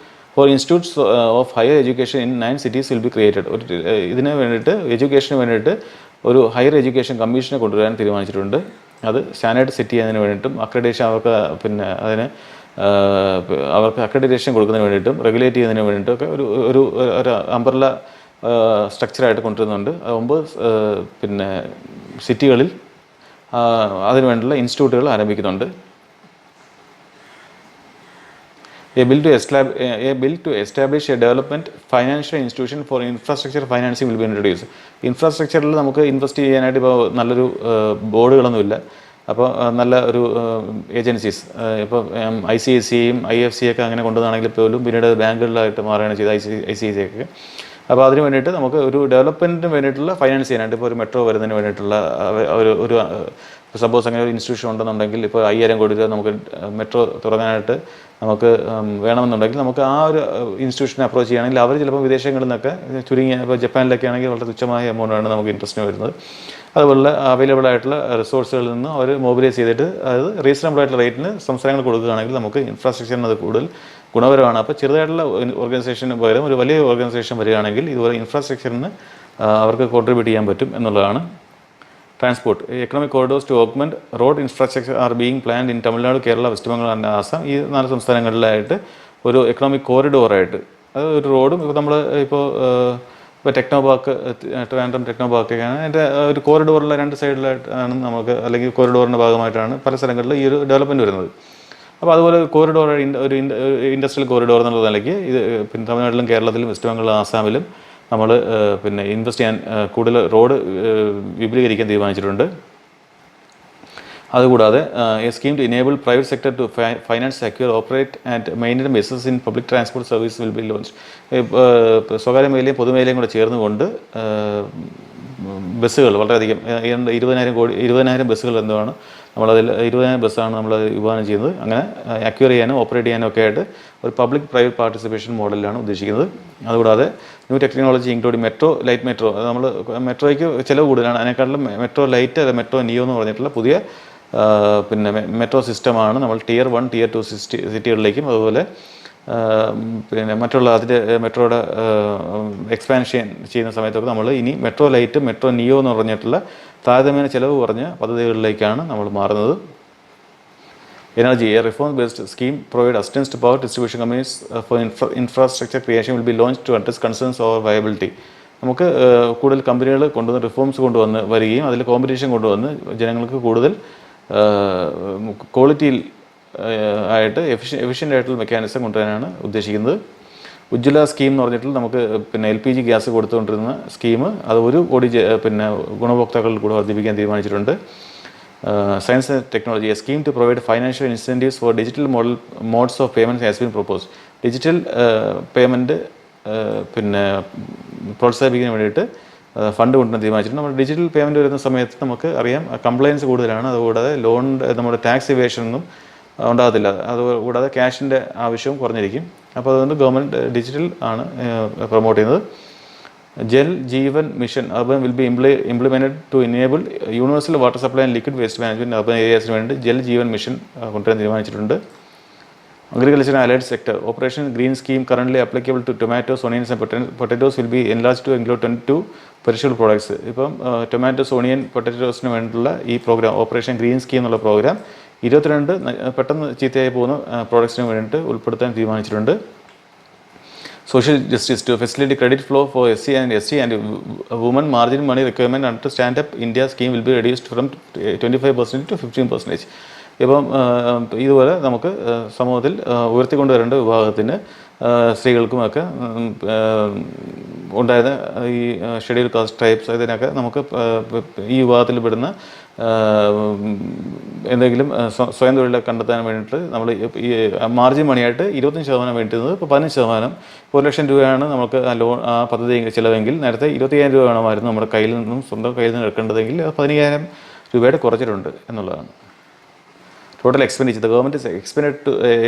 institutes of higher education in 9 cities will be created. ഇതിന് വേണ്ടിയിട്ട് എഡ്യൂക്കേഷന് വേണ്ടിയിട്ട് ഒരു higher education കമ്മീഷനെ കൊണ്ടുവരാൻ തീരുമാനിച്ചിട്ടുണ്ട്. അത് standard set ചെയ്യുന്നതിന് വേണ്ടിയിട്ടും അക്രഡിറ്റേഷൻ അവർക്ക് അക്രഡിറ്റേഷൻ കൊടുക്കുന്നതിന് വേണ്ടിയിട്ടും റെഗുലേറ്റ് ചെയ്യുന്നതിന് വേണ്ടിയിട്ടൊക്കെ ഒരു അംബ്രല്ല സ്ട്രക്ചറായിട്ട് കൊണ്ടുവരുന്നുണ്ട്. 9 സിറ്റികളിൽ അതിനുവേണ്ടിയുള്ള ഇൻസ്റ്റിറ്റ്യൂട്ടുകൾ ആരംഭിക്കുന്നുണ്ട്. A bill to establish a development financial institution for infrastructure financing will be introduced. ഇൻഫ്രാസ്ട്രക്ചറിൽ നമുക്ക് ഇൻവെസ്റ്റ് ചെയ്യാനായിട്ട് ഇപ്പോൾ നല്ലൊരു ബോർഡുകളൊന്നുമില്ല. അപ്പോൾ നല്ല ഒരു ഏജൻസീസ് ഇപ്പോൾ ICICIയും IFC ഒക്കെ അങ്ങനെ കൊണ്ടുവന്നാണെങ്കിൽ പോലും പിന്നീട് ബാങ്കുകളിലായിട്ട് മാറുകയാണ് ചെയ്തത് ICICI ഒക്കെ. അപ്പോൾ അതിന് വേണ്ടിയിട്ട് നമുക്ക് ഒരു ഡെവലപ്മെൻറ്റിന് വേണ്ടിയിട്ടുള്ള ഫൈനാൻസ് ചെയ്യാനായിട്ട് ഇപ്പോൾ ഒരു മെട്രോ വരുന്നതിന് വേണ്ടിയിട്ടുള്ള ഒരു സപ്പോസ് അങ്ങനെ ഒരു ഇൻസ്റ്റിറ്റ്യൂഷൻ ഉണ്ടെന്നുണ്ടെങ്കിൽ ഇപ്പോൾ 5000 കോടി രൂപ നമുക്ക് മെട്രോ തുടങ്ങാനായിട്ട് നമുക്ക് വേണമെന്നുണ്ടെങ്കിൽ നമുക്ക് ആ ഒരു ഇൻസ്റ്റിറ്റ്യൂഷനെ അപ്രോച്ച് ചെയ്യുകയാണെങ്കിൽ അവർ ചിലപ്പോൾ വിദേശങ്ങളിൽ നിന്നൊക്കെ ചുരുങ്ങിയ ഇപ്പോൾ ജപ്പാനിലൊക്കെ ആണെങ്കിൽ വളരെ തുച്ഛമായ എമൗണ്ടാണ് നമുക്ക് ഇൻട്രസ്റ്റിന് വരുന്നത്. അതുപോലെ അവൈലബിൾ ആയിട്ടുള്ള റിസോഴ്സുകളിൽ നിന്ന് അവർ മൊബിലൈസ് ചെയ്തിട്ട് അത് റീസണബിൾ ആയിട്ടുള്ള റേറ്റിന് സംസ്ഥാനങ്ങൾ കൊടുക്കുകയാണെങ്കിൽ നമുക്ക് ഇൻഫ്രാസ്ട്രക്ചറിന് അത് കൂടുതൽ ഗുണപരമാണ്. അപ്പോൾ ചെറുതായിട്ടുള്ള ഓർഗനൈസേഷന് പകരം ഒരു വലിയ ഓർഗനൈസേഷൻ വരികയാണെങ്കിൽ ഇതുപോലെ ഇൻഫ്രാസ്ട്രക്ചറിന് അവർക്ക് കോൺട്രിബ്യൂട്ട് ചെയ്യാൻ പറ്റും എന്നുള്ളതാണ്. Transport economic corridors to augment road infrastructure are being planned in Tamil Nadu, Kerala, West Bengal and Assam. ഈ 4 സംസ്ഥാനങ്ങളിലായിട്ട് ഒരു എക്കണോമിക് കോറിഡോറായിട്ട് അത് ഒരു റോഡും ഇപ്പോൾ നമ്മൾ ഇപ്പോൾ ടെക്നോ പാർക്ക്, ട്രിവാൻഡ്രം ടെക്നോ പാർക്കൊക്കെയാണ് അതിൻ്റെ ഒരു കോറിഡോറിലെ 2 സൈഡിലായിട്ടാണ് നമുക്ക്, അല്ലെങ്കിൽ കോറിഡോറിൻ്റെ ഭാഗമായിട്ടാണ് പല സ്ഥലങ്ങളിലും ഈ ഒരു ഡെവലപ്മെൻറ്റ് വരുന്നത്. അപ്പോൾ അതുപോലെ കോറിഡോർ ഒരു ഇൻഡസ്ട്രിയൽ കോറിഡോർ എന്നുള്ള നിലയ്ക്ക് ഇത് തമിഴ്നാട്ടിലും കേരളത്തിലും വെസ്റ്റ് ബംഗാളിലും ആസാമിലും നമ്മൾ ഇൻവെസ്റ്റ് ചെയ്യാൻ കൂടുതൽ റോഡ് വിപുലീകരിക്കാൻ തീരുമാനിച്ചിട്ടുണ്ട്. അതുകൂടാതെ a scheme to enable private sector to finance, secure, operate and maintain buses in public transport service will be launch. സ്വകാര്യ മേഖലയും പൊതുമേഖലയും കൂടെ ചേർന്നുകൊണ്ട് ബസ്സുകൾ വളരെയധികം 20,000 ബസ്സുകൾ എന്താണ് നമ്മളതിൽ 20,000 ബസ്സാണ് നമ്മൾ വിഭാവനം ചെയ്യുന്നത്. അങ്ങനെ അക്വയർ ചെയ്യാനും ഓപ്പറേറ്റ് ചെയ്യാനും ഒക്കെ ആയിട്ട് ഒരു പബ്ലിക് പ്രൈവറ്റ് പാർട്ടിസിപ്പേഷൻ മോഡലിലാണ് ഉദ്ദേശിക്കുന്നത്. അതുകൂടാതെ new technology including metro, light metro. നമ്മൾ മെട്രോയ്ക്ക് ചിലവ് കൂടുതലാണ്, അതിനേക്കാളും മെട്രോ ലൈറ്റ്, മെട്രോ നിയോ എന്ന് പറഞ്ഞിട്ടുള്ള പുതിയ മെട്രോ സിസ്റ്റമാണ് നമ്മൾ Tier 1, Tier 2 സിറ്റികളിലേക്കും അതുപോലെ മറ്റുള്ള അതിൻ്റെ മെട്രോയുടെ എക്സ്പാൻഷൻ ചെയ്യുന്ന സമയത്തൊക്കെ നമ്മൾ ഇനി മെട്രോ ലൈറ്റ്, മെട്രോ നിയോ എന്ന് പറഞ്ഞിട്ടുള്ള താരതമ്യേന ചിലവ് കുറഞ്ഞ പദ്ധതികളിലേക്കാണ് നമ്മൾ മാറുന്നത്. Energy a reform based scheme provide assistance to power distribution companies for infrastructure creation will be launch to address concerns over viability. നമുക്ക് കൂടുതൽ കമ്പനികൾ കൊണ്ടുവന്ന് റിഫോംസ് കൊണ്ടുവന്ന് വരികയും അതിൽ കോമ്പറ്റീഷൻ കൊണ്ടുവന്ന് ജനങ്ങൾക്ക് കൂടുതൽ ക്വാളിറ്റിയിൽ ആയിട്ട് എഫിഷ്യൻ്റ് ആയിട്ടുള്ള മെക്കാനിസം കൊണ്ടുവരാനാണ് ഉദ്ദേശിക്കുന്നത്. ഉജ്ജ്വല സ്കീം എന്ന് പറഞ്ഞിട്ട് നമുക്ക് LPG ഗ്യാസ് കൊടുത്തുകൊണ്ടിരുന്ന സ്കീം അത് 1 കോടി ഗുണഭോക്താക്കളിൽ കൂടെ വർദ്ധിപ്പിക്കാൻ തീരുമാനിച്ചിട്ടുണ്ട്. Science and technology a scheme to provide financial incentives for digital modes of payment has been propose. Digital payment പ്രോത്സാഹിപ്പിക്കുന്നതിന് വേണ്ടിയിട്ട് ഫണ്ട് കൊണ്ടുവന്ന് തീരുമാനിച്ചിട്ടുണ്ട്. നമ്മൾ ഡിജിറ്റൽ പേയ്മെൻറ്റ് വരുന്ന സമയത്ത് നമുക്ക് അറിയാം കംപ്ലയൻസ് കൂടുതലാണ്. അതുകൂടാതെ ലോൺ നമ്മുടെ ടാക്സ് ഇവേഷനൊന്നും ഉണ്ടാകത്തില്ല. അതുകൂടാതെ ക്യാഷിൻ്റെ ആവശ്യവും കുറഞ്ഞിരിക്കും. അപ്പോൾ അതുകൊണ്ട് ഗവൺമെൻറ് ഡിജിറ്റൽ ആണ് പ്രൊമോട്ട് ചെയ്യുന്നത്. Jal Jeevan mission urban will be implemented to enable universal water supply and liquid waste management urban ഏരിയാസിന് വേണ്ടി ജൽ ജീവൻ മിഷൻ കൊണ്ടുവരാൻ തീരുമാനിച്ചിട്ടുണ്ട്. Agriculture and allied sector Operation Green Scheme currently applicable to tomatoes, onions and potatoes will be enlarged to include 22 perishable products. ഇപ്പം tomatoes, onion, പൊട്ടറ്റോസിന് വേണ്ടിയിട്ടുള്ള ഈ programme operation green scheme എന്നുള്ള programme 22 പെട്ടെന്ന് ചീത്തയായി പോകുന്ന പ്രോഡക്ട്സിന് വേണ്ടിയിട്ട് ഉൾപ്പെടുത്താൻ തീരുമാനിച്ചിട്ടുണ്ട്. Social justice to facilitate credit flow for SC and women margin money requirement under Stand Up India scheme will be reduced from 25% to 15%. ഇപ്പം ഇതുപോലെ നമുക്ക് സമൂഹത്തിൽ ഉയർത്തിക്കൊണ്ടുവരേണ്ട വിഭാഗത്തിന് സ്ത്രീകൾക്കുമൊക്കെ ഉണ്ടായിരുന്ന ഈ ഷെഡ്യൂൾ കാസ്റ്റ് ട്രൈബ്സ് ഇതിനൊക്കെ നമുക്ക് ഈ വിഭാഗത്തിൽ പെടുന്ന എന്തെങ്കിലും സ്വയം തൊഴിലൊക്കെ കണ്ടെത്താൻ വേണ്ടിയിട്ട് നമ്മൾ ഈ മാർജിൻ മണിയായിട്ട് 25% വേണ്ടിയിരുന്നത് ഇപ്പോൾ 15%. 1,00,000 രൂപയാണ് നമുക്ക് ആ പദ്ധതി ചിലവെങ്കിൽ നേരത്തെ 25,000 രൂപ വേണമായിരുന്നു നമ്മുടെ കയ്യിൽ നിന്നും സ്വന്തം കയ്യിൽ നിന്ന് എടുക്കേണ്ടതെങ്കിൽ 15,000 രൂപയുടെ കുറച്ചിട്ടുണ്ട് എന്നുള്ളതാണ്. Total expenditure the government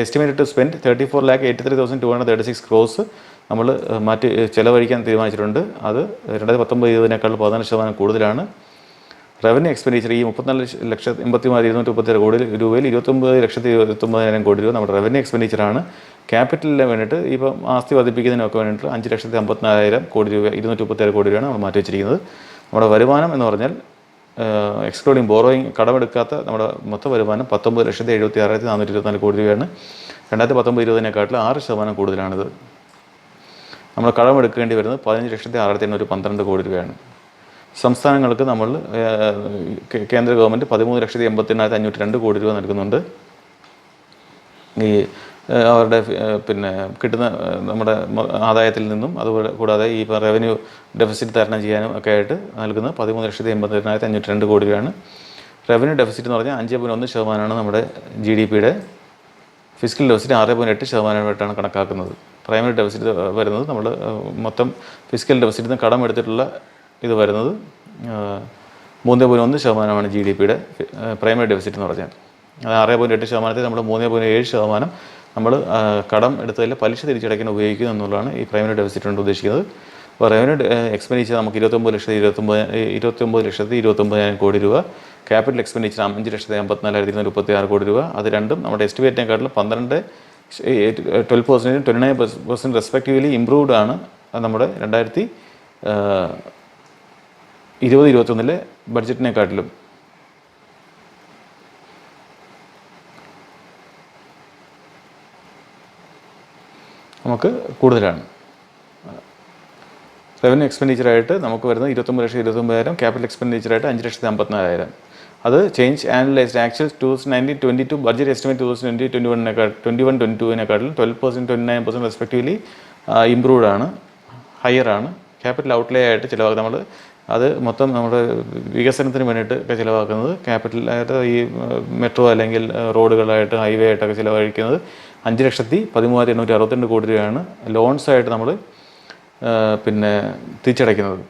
estimated to spend 34,83,236 crores നമ്മൾ മാറ്റി ചിലവഴിക്കാൻ തീരുമാനിച്ചിട്ടുണ്ട്. അത് 2019-20 14% കൂടുതലാണ്. റവന്യൂ എക്സ്പെൻഡിച്ചർ ഈ 34,84,236 കോടി രൂപയിൽ 29,29,000 കോടി രൂപ നമ്മുടെ റവന്യൂ എക്സ്പെൻഡിച്ചറാണ്. ക്യാപിറ്റലിന് വേണ്ടിയിട്ട് ഇപ്പം ആസ്തി വർദ്ധിപ്പിക്കുന്നതിനൊക്കെ വേണ്ടിയിട്ട് 5,54,000 കോടി രൂപ 236 കോടി രൂപയാണ് നമ്മൾ മാറ്റി വെച്ചിരിക്കുന്നത്. നമ്മുടെ വരുമാനം എന്ന് പറഞ്ഞാൽ എക്സ്ക്ലൂഡിങ് ബോറോയിങ് കടമെടുക്കാത്ത നമ്മുടെ മൊത്തം വരുമാനം 19,76,424 കോടി രൂപയാണ്. 2019-20 6% കൂടുതലാണിത്. നമ്മൾ കടമെടുക്കേണ്ടി വരുന്നത് 15,06,812 കോടി രൂപയാണ്. സംസ്ഥാനങ്ങൾക്ക് നമ്മൾ കേന്ദ്ര ഗവൺമെൻറ് 13,88,502 കോടി രൂപ നൽകുന്നുണ്ട്. ഈ അവരുടെ പിന്നെ കിട്ടുന്ന നമ്മുടെ ആദായത്തിൽ നിന്നും അതുപോലെ കൂടാതെ ഈ റവന്യൂ ഡെഫിസിറ്റ് തരണം ചെയ്യാനും ഒക്കെ ആയിട്ട് നൽകുന്ന 13,88,502 കോടി രൂപയാണ്. റവന്യൂ ഡെഫിസിറ്റ് എന്ന് പറഞ്ഞാൽ 5.1% നമ്മുടെ GDP-യുടെ. ഫിസിക്കൽ ഡെഫിസിറ്റ് 6.8% കണക്കാക്കുന്നത്. പ്രൈമറി ഡെഫിസിറ്റ് വരുന്നത് നമ്മൾ മൊത്തം ഫിസിക്കൽ ഡെഫിസിറ്റിൽ നിന്ന് കടം എടുത്തിട്ടുള്ള ഇത് വരുന്നത് 3.1% GDP-യുടെ പ്രൈമറി ഡെഫിസിറ്റ് എന്ന് പറഞ്ഞാൽ. അത് 6.8% നമ്മൾ 3.7% നമ്മൾ കടം എടുത്തതിൽ പലിശ തിരിച്ചടയ്ക്കാൻ ഉപയോഗിക്കുക എന്നുള്ളതാണ് ഈ പ്രൈമറി ഡെഫിസിറ്റ് കൊണ്ട് ഉദ്ദേശിക്കുന്നത്. അപ്പോൾ റവന്യൂ എക്സ്പെൻഡിച്ചർ നമുക്ക് 29,29,000 കോടി രൂപ. ക്യാപിറ്റൽ എക്സ്പെൻഡിച്ചർ 5,54,236 കോടി രൂപ. അത് രണ്ടും നമ്മുടെ എസ്റ്റിമേറ്റിനെക്കാട്ടിലും 12% 29% റെസ്പെക്റ്റീവ്ലി ഇംപ്രൂവ്ഡ് ആണ് നമ്മുടെ 2020-21 ബഡ്ജറ്റിനെക്കാട്ടിലും. നമുക്ക് കൂടുതലാണ്. റവന്യൂ എക്സ്പെൻഡിച്ചറായിട്ട് നമുക്ക് വരുന്നത് 29,29,000, ക്യാപിറ്റൽ എക്സ്പെൻഡിച്ചറായിട്ട് 5,54,000. അത് change analysed actual 2019-22 budget estimate 2020-21-22 12% 29% respectively improved ആണ്, ഹയർ ആണ്. ക്യാപിറ്റൽ ഔട്ട്ലേ ആയിട്ട് ചിലവാക്കുന്നത് നമ്മൾ അത് മൊത്തം നമ്മുടെ വികസനത്തിന് വേണ്ടിയിട്ട് ഒക്കെ ചിലവാക്കുന്നത് ക്യാപിറ്റലായിട്ട് ഈ മെട്രോ അല്ലെങ്കിൽ റോഡുകളായിട്ട് ഹൈവേ ആയിട്ടൊക്കെ ചിലവഴിക്കുന്നത് 5,13,862 കോടി രൂപയാണ്. ലോൺസായിട്ട് നമ്മൾ പിന്നെ തിരിച്ചടയ്ക്കുന്നത്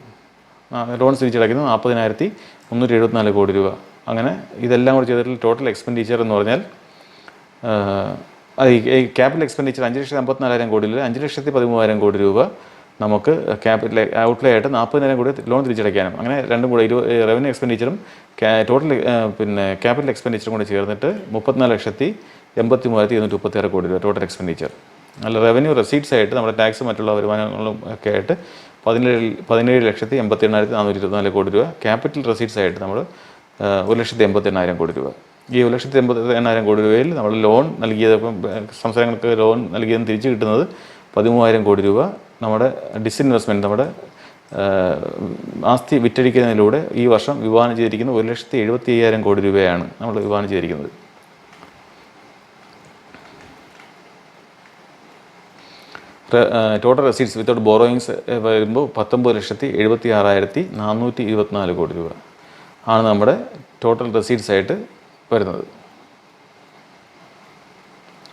40,374 കോടി രൂപ. അങ്ങനെ ഇതെല്ലാം കൂടി ചെയ്തിട്ടുള്ള ടോട്ടൽ എക്സ്പെൻഡിച്ചർ എന്ന് പറഞ്ഞാൽ ഈ ക്യാപിറ്റൽ എക്സ്പെൻഡിച്ചർ 5,54,000 കോടിയിൽ 5,13,000 കോടി രൂപ നമുക്ക് ക്യാപിറ്റൽ ഔട്ട്ലേ ആയിട്ട് 40,000 കോടി ലോൺ തിരിച്ചടയ്ക്കാനും, അങ്ങനെ രണ്ടും കൂടെ റവന്യൂ എക്സ്പെൻഡിച്ചറും ടോട്ടൽ പിന്നെ ക്യാപിറ്റൽ എക്സ്പെൻഡിച്ചറും കൂടി ചേർന്നിട്ട് 34,83,236 കോടി രൂപ ടോട്ടൽ എക്സ്പെൻഡിച്ചർ. അല്ല റവന്യൂ റെസീറ്റ്സ് ആയിട്ട് നമ്മുടെ ടാക്സ് മറ്റുള്ള വരുമാനങ്ങളും ഒക്കെ ആയിട്ട് 17,88,424 കോടി രൂപ. ക്യാപിറ്റൽ റെസീറ്റ്സ് ആയിട്ട് നമ്മൾ 1,88,000 കോടി രൂപ. ഈ 1,88,000 കോടി രൂപയിൽ നമ്മൾ ലോൺ നൽകിയത് സംസ്ഥാനങ്ങൾക്ക് ലോൺ നൽകിയതും തിരിച്ചു കിട്ടുന്നത് 13,000 കോടി രൂപ. നമ്മുടെ ഡിസ്ഇൻവെസ്റ്റ്മെൻറ്റ് നമ്മുടെ ആസ്തി വിറ്റഴിക്കുന്നതിലൂടെ ഈ വർഷം വിഭാവനം ചെയ്തിരിക്കുന്നത് 1,75,000 കോടി രൂപയാണ് നമ്മൾ വിഭാവനം ചെയ്തിരിക്കുന്നത്. ടോട്ടൽ റെസീറ്റ്സ് വിത്തൗട്ട് ബോറോയിങ്സ് വരുമ്പോൾ 19,76,424 കോടി രൂപ ആണ് നമ്മുടെ ടോട്ടൽ റെസീറ്റ്സ് ആയിട്ട് വരുന്നത്.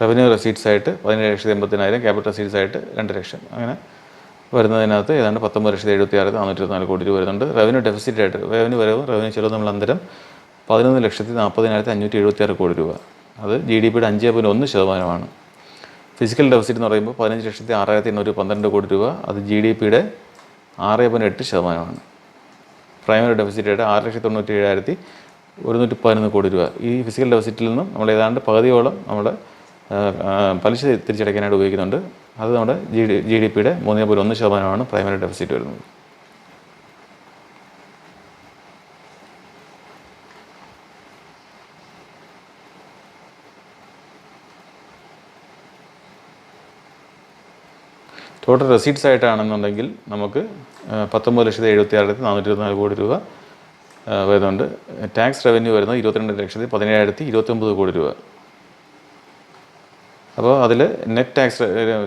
റവന്യൂ റെസീറ്റ്സ് ആയിട്ട് 17,80,000, ക്യാപിറ്റൽ റെസീറ്റ്സ് ആയിട്ട് 2 ലക്ഷം, അങ്ങനെ വരുന്നതിനകത്ത് ഏതാണ്ട് 19,76,424 കോടി രൂപ വരുന്നുണ്ട്. റവന്യൂ ഡെഫിസിറ്റ് ആയിട്ട് റവന്യൂ വരവും റവന്യൂ ചെലവും നമ്മൾ അന്തരം 11,40,576 കോടി രൂപ. അത് GDP-യുടെ 5.1%. ഫിസിക്കൽ ഡെഫിസിറ്റ് എന്ന് പറയുമ്പോൾ 15,06,812 കോടി രൂപ. അത് GDP-യുടെ 6.8%. പ്രൈമറി ഡെഫിസിറ്റ് ആയിട്ട് 6,97,111 കോടി രൂപ. ഈ ഫിസിക്കൽ ഡെഫിസിറ്റിൽ നിന്നും നമ്മൾ ഏതാണ്ട് പകുതിയോളം നമ്മുടെ പലിശ തിരിച്ചടയ്ക്കാനായിട്ട് ഉപയോഗിക്കുന്നുണ്ട്. അത് നമ്മുടെ GDP-യുടെ 3.1% പ്രൈമറി ഡെഫിസിറ്റ് വരുന്നത്. ടോട്ടൽ റെസീറ്റ്സ് ആയിട്ടാണെന്നുണ്ടെങ്കിൽ നമുക്ക് 19,76,424 കോടി രൂപ വരുന്നുണ്ട്. ടാക്സ് റവന്യൂ വരുന്നത് 22,17,029 കോടി രൂപ. അപ്പോൾ അതിൽ നെറ്റ് ടാക്സ്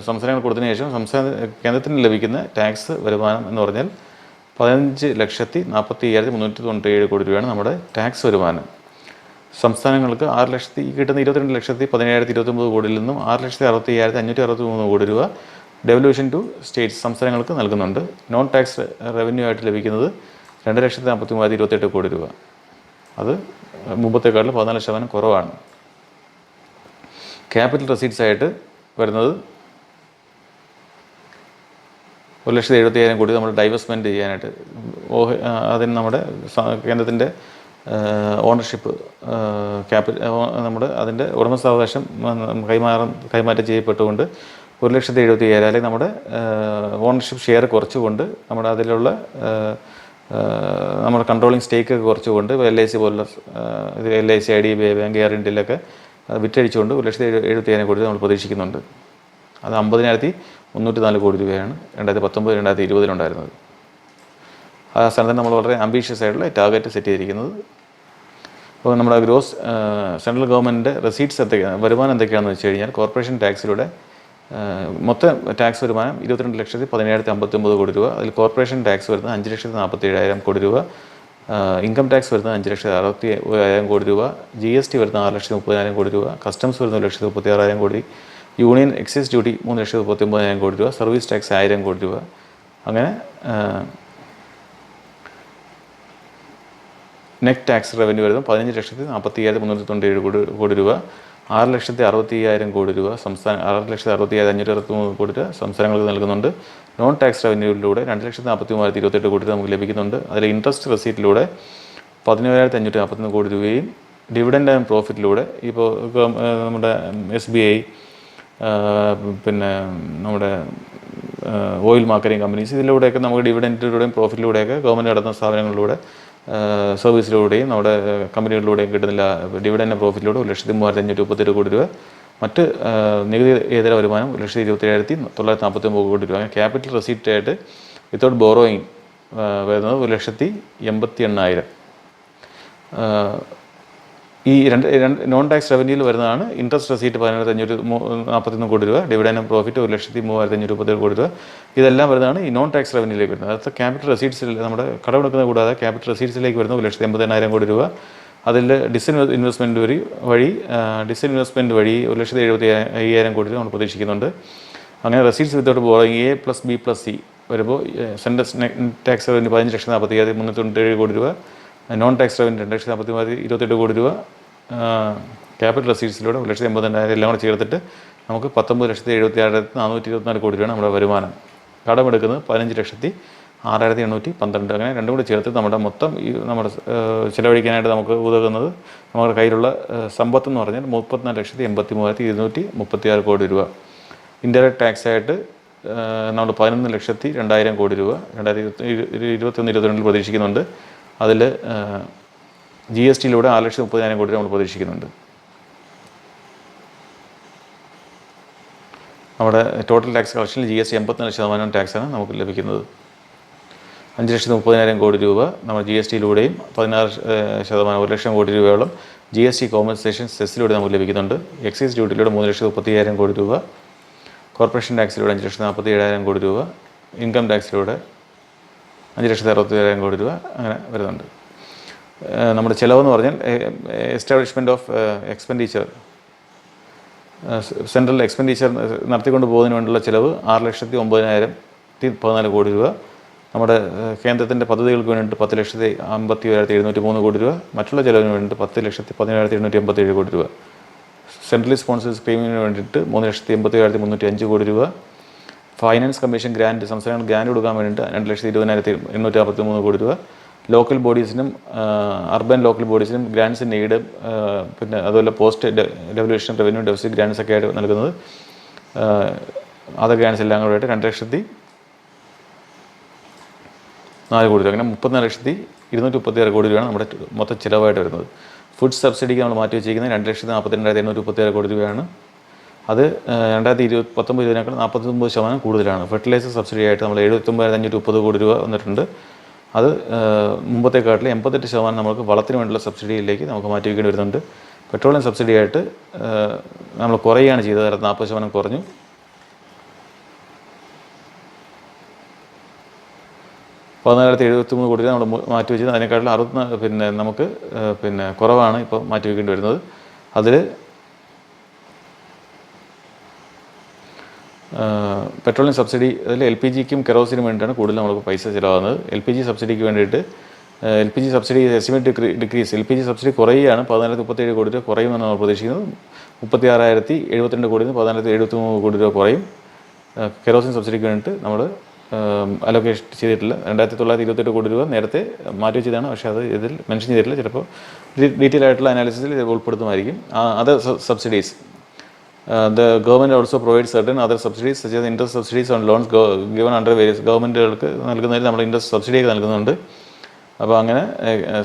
സംസ്ഥാനങ്ങൾ കൊടുത്തതിന് ശേഷം കേന്ദ്രത്തിന് ലഭിക്കുന്ന ടാക്സ് വരുമാനം എന്ന് പറഞ്ഞാൽ 15,40,397 കോടി രൂപയാണ് നമ്മുടെ ടാക്സ് വരുമാനം. സംസ്ഥാനങ്ങൾക്ക് 6,00,000 കിട്ടുന്ന 22,17,029 കോടിയിൽ നിന്നും 6,60,563 കോടി രൂപ ഡെവല്യൂഷൻ ടു സ്റ്റേറ്റ്സ് സംസ്ഥാനങ്ങൾക്ക് നൽകുന്നുണ്ട്. നോൺ ടാക്സ് റവന്യൂ ആയിട്ട് ലഭിക്കുന്നത് 2,43,028 കോടി രൂപ. അത് മുമ്പത്തെക്കാട്ടിൽ 14% കുറവാണ്. ക്യാപിറ്റൽ റെസീറ്റ്സ് ആയിട്ട് വരുന്നത് 1,70,000 കോടി നമ്മൾ ഡൈവേഴ്സ്മെൻറ്റ് ചെയ്യാനായിട്ട് അതിന് നമ്മുടെ കേന്ദ്രത്തിൻ്റെ ഓണർഷിപ്പ് നമ്മുടെ അതിൻ്റെ ഉടമസ്ഥാവകാശം കൈമാറ്റം ചെയ്യപ്പെട്ടുകൊണ്ട് 1,70,000 അല്ലെങ്കിൽ നമ്മുടെ ഓണർഷിപ്പ് ഷെയർ കുറച്ചുകൊണ്ട് നമ്മുടെ അതിലുള്ള നമ്മുടെ കൺട്രോളിങ് സ്റ്റേക്ക് കുറച്ചുകൊണ്ട് LIC പോലുള്ള LIC IDBI ബാങ്ക് എയർ ഇന്ത്യയിലൊക്കെ വിറ്റഴിച്ചുകൊണ്ട് 1,70,000 കോടി നമ്മൾ പ്രതീക്ഷിക്കുന്നുണ്ട്. അത് 50,304 കോടി രൂപയാണ് 2019-2020 ഉണ്ടായിരുന്നത്. ആ സ്ഥാനത്ത് നമ്മൾ വളരെ ആംബീഷ്യസ് ആയിട്ടുള്ള ടാർഗറ്റ് സെറ്റ് ചെയ്തിരിക്കുന്നത്. അപ്പോൾ നമ്മുടെ ഗ്രോസ് സെൻട്രൽ ഗവൺമെൻറ്റിൻ്റെ റെസീറ്റ്സ് വരുമാനം എന്തൊക്കെയാണെന്ന് വെച്ച് കഴിഞ്ഞാൽ കോർപ്പറേഷൻ ടാക്സിലൂടെ മൊത്തം ടാക്സ് വരുമാനം 22,17,059 കോടി രൂപ. അതിൽ കോർപ്പറേഷൻ ടാക്സ് വരുന്നത് 5,47,000 കോടി രൂപ, ഇൻകം ടാക്സ് വരുന്നത് 5,60,000 കോടി രൂപ, GST വരുന്നത് 6,30,000 കോടി രൂപ, കസ്റ്റംസ് വരുന്നത് 1,36,000 കോടി, യൂണിയൻ എക്സൈസ് ഡ്യൂട്ടി 3,39,000 കോടി രൂപ, സർവീസ് ടാക്സ് 1,000 കോടി രൂപ. അങ്ങനെ നെറ്റ് ടാക്സ് റവന്യൂ വരുന്നത് 15,40,397 കോടി രൂപ. 6,60,000 കോടി രൂപ 6,60,563 കോടി രൂപ സംസ്ഥാനങ്ങൾക്ക് നൽകുന്നുണ്ട്. നോൺ ടാക്സ് റവന്യൂവിലൂടെ 2,43,028 കോടി രൂപ നമുക്ക് ലഭിക്കുന്നുണ്ട്. അതിൽ ഇൻട്രസ്റ്റ് റെസീറ്റിലൂടെ 17,541 കോടി രൂപയും ഡിവിഡൻഡ് ആൻഡ് പ്രോഫിറ്റിലൂടെ ഇപ്പോൾ നമ്മുടെ SBI പിന്നെ നമ്മുടെ ഓയിൽ മാർക്കറ്റിംഗ് കമ്പനീസ് ഇതിലൂടെയൊക്കെ നമുക്ക് ഡിവിഡൻറ്റിലൂടെയും പ്രോഫിറ്റിലൂടെയൊക്കെ ഗവൺമെൻറ് നടത്തുന്ന സ്ഥാപനങ്ങളിലൂടെ സർവീസിലൂടെയും നമ്മുടെ കമ്പനികളിലൂടെയും കിട്ടുന്നില്ല ഡിവിഡൻഡ് പ്രോഫിറ്റിലൂടെ 1,03,537 കോടി രൂപ, മറ്റ് നികുതി ഇതര വരുമാനം 1,27,949 കോടി രൂപ. അങ്ങനെ ക്യാപിറ്റൽ റെസീപ്റ്റായിട്ട് വിത്തൗട്ട് ബോറോയിങ് വരുന്നത് 1,80,000. ഈ നോൺ ടാക്സ് റവന്യൂവിൽ വരുന്നതാണ് ഇൻട്രസ്റ്റ് റെസീറ്റ് 17,541 കോടി രൂപ, ഡിവിഡൻഡ് പ്രോഫിറ്റ് 1,03,537 കോടി രൂപ. ഇതെല്ലാം വരുന്നതാണ് ഈ നോൺ ടാക്സ് റവന്യൂയിലേക്ക് വരുന്നത്. അതായത് ക്യാപിറ്റൽ റെസീറ്റ്സിൽ നമ്മുടെ കടമെടുക്കുന്നത് കൂടാതെ ക്യാപിറ്റൽ റെസീറ്റ്സിലേക്ക് വരുന്നത് 1,80,000 കോടി രൂപ. അതിൽ ഡിസ്ഇൻവെസ്റ്റ്മെൻറ്റ് വഴി 1,70,500 കോടി രൂപ നമ്മൾ പ്രതീക്ഷിക്കുന്നുണ്ട്. അങ്ങനെ റെസീറ്റ്സ് വിത്തൗട്ട് ബോറോയിങ് A+B+C വരുമ്പോൾ സെൻട്രൽ ടാക്സ് റവന്യൂ 15,40,397 കോടി രൂപ, നോൺ ടാക്സ് റവന്യൂ 2,40,28 കോടി രൂപ, ക്യാപിറ്റൽ റെസീറ്റ്സിലൂടെ 1,80,000 എല്ലാം കൂടെ ചേർത്തിട്ട് നമുക്ക് 19,76,424 കോടി രൂപയാണ് നമ്മുടെ വരുമാനം. കടമെടുക്കുന്നത് 15,06,812. അങ്ങനെ രണ്ടും കൂടി ചേർത്ത് നമ്മുടെ മൊത്തം ഈ നമ്മുടെ ചിലവഴിക്കാനായിട്ട് നമുക്ക് ഉതകുന്നത് നമ്മുടെ കയ്യിലുള്ള സമ്പത്ത് എന്ന് പറഞ്ഞാൽ 34,83,236 കോടി രൂപ. ഇൻഡയറക്റ്റ് ടാക്സ് ആയിട്ട് നമ്മൾ 11,02,000 കോടി രൂപ 2021-22 പ്രതീക്ഷിക്കുന്നുണ്ട്. അതിൽ GSTയിലൂടെ 6,30,000 കോടി നമ്മൾ പ്രതീക്ഷിക്കുന്നുണ്ട്. നമ്മുടെ ടോട്ടൽ ടാക്സ് കളക്ഷനിൽ GST 84% ടാക്സാണ് നമുക്ക് ലഭിക്കുന്നത്. 5,30,000 കോടി രൂപ നമ്മൾ GSTയിലൂടെയും 16% 1,00,000 കോടി രൂപയോളം GST കോമ്പൻസേഷൻ സെസ്സിലൂടെ നമുക്ക് ലഭിക്കുന്നുണ്ട്. എക്സൈസ് ഡ്യൂട്ടിയിലൂടെ 3,30,000 കോടി രൂപ, കോർപ്പറേഷൻ ടാക്സിലൂടെ 5,47,000 കോടി രൂപ, ഇൻകം ടാക്സിലൂടെ 5,60,000 കോടി രൂപ അങ്ങനെ വരുന്നുണ്ട്. നമ്മുടെ ചിലവെന്ന് പറഞ്ഞാൽ establishment of expenditure central expenditure നടത്തിക്കൊണ്ട് പോകുന്നതിന് വേണ്ടിയുള്ള ചിലവ് 6,09,014 കോടി രൂപ. നമ്മുടെ കേന്ദ്രത്തിൻ്റെ പദ്ധതികൾക്ക് വേണ്ടിയിട്ട് 10,51,703 കോടി രൂപ, മറ്റുള്ള ചിലവിന് വേണ്ടിയിട്ട് 10,17,887 കോടി രൂപ. സെൻട്രലി സ്പോൺസേഡ് സ്കീമിന് വേണ്ടിയിട്ട് 3,87,305 കോടി രൂപ. ഫൈനാൻസ് കമ്മീഷൻ ഗ്രാൻറ്റ് സംസ്ഥാനങ്ങൾ ഗ്രാൻറ്റ് കൊടുക്കാൻ വേണ്ടിയിട്ട് 2,20,853 കോടി രൂപ. ലോക്കൽ ബോഡീസിനും അർബൻ ലോക്കൽ ബോഡീസിനും ഗ്രാൻറ്റ്സ് നീഡ് പിന്നെ അതുപോലെ പോസ്റ്റ് ഡെവല്യൂഷൻ റവന്യൂ ഡെഫിസിറ്റ് ഗ്രാൻറ്റ്സ് ഒക്കെ ആയിട്ട് നൽകുന്നത് അതർ ഗ്രാൻറ്റ്സ് എല്ലാം കൂടെ ആയിട്ട് 2,04,000 കോടി രൂപ. അങ്ങനെ 34,236 കോടി രൂപയാണ് നമ്മുടെ മൊത്തം ചിലവായിട്ട് വരുന്നത്. ഫുഡ് സബ്സിഡിക്ക് നമ്മൾ മാറ്റി വെച്ചിരിക്കുന്നത് 2,42,836 കോടി രൂപയാണ്. അത് 2019-20 49% കൂടുതലാണ്. ഫെർട്ടിലൈസർ സബ്സിഡി ആയിട്ട് നമ്മൾ 79,530 കോടി രൂപ വന്നിട്ടുണ്ട്. അത് മുമ്പത്തെക്കാട്ടിൽ 88% നമുക്ക് വളത്തിന് വേണ്ടിയുള്ള സബ്സിഡിയിലേക്ക് നമുക്ക് മാറ്റി വയ്ക്കേണ്ടി വരുന്നുണ്ട്. പെട്രോളിയം സബ്സിഡി ആയിട്ട് നമ്മൾ കുറയുകയാണ് ചെയ്തത്. 40% കുറഞ്ഞു. $14,073 കോടി രൂപ നമ്മൾ മാറ്റി വെച്ചത്. അതിനേക്കാളും 64 നമുക്ക് കുറവാണ് ഇപ്പോൾ മാറ്റി വയ്ക്കേണ്ടി വരുന്നത്. അതിൽ പെട്രോളിയം സബ്സിഡി, അതിൽ LPGക്കും കെറോസിനും വേണ്ടിയിട്ടാണ് കൂടുതൽ നമുക്ക് പൈസ ചിലവാകുന്നത്. LPG സബ്സിഡിക്ക് വേണ്ടിയിട്ട് LPG subsidy estimate decrease, LPG subsidy കുറയുകയാണ്. 14,037 കോടി രൂപ കുറയുമെന്ന് നമ്മൾ പ്രതീക്ഷിക്കുന്നത്. 36,072 കോടി നിന്ന് 14,073 കോടി രൂപ കുറയും. കെറോസിൻ സബ്സിഡിക്ക് വേണ്ടിയിട്ട് നമ്മൾ അലോക്കേഷൻ ചെയ്തിട്ടില്ല. 2,928 കോടി രൂപ നേരത്തെ മാറ്റി വെച്ചതാണ്, പക്ഷേ അത് ഇതിൽ മെൻഷൻ ചെയ്തിട്ടില്ല. ചിലപ്പോൾ ഡീറ്റെയിൽ ആയിട്ടുള്ള അനാലിസിസിൽ ഉൾപ്പെടുത്തുമായിരിക്കും. Other subsidies, the government also provides certain other subsidies such as interest subsidies on loans given under various ഗവൺമെൻറ്റുകൾക്ക് നൽകുന്നതിൽ നമ്മൾ ഇൻട്രസ്റ്റ് സബ്സിഡിയൊക്കെ നൽകുന്നുണ്ട്. അപ്പോൾ അങ്ങനെ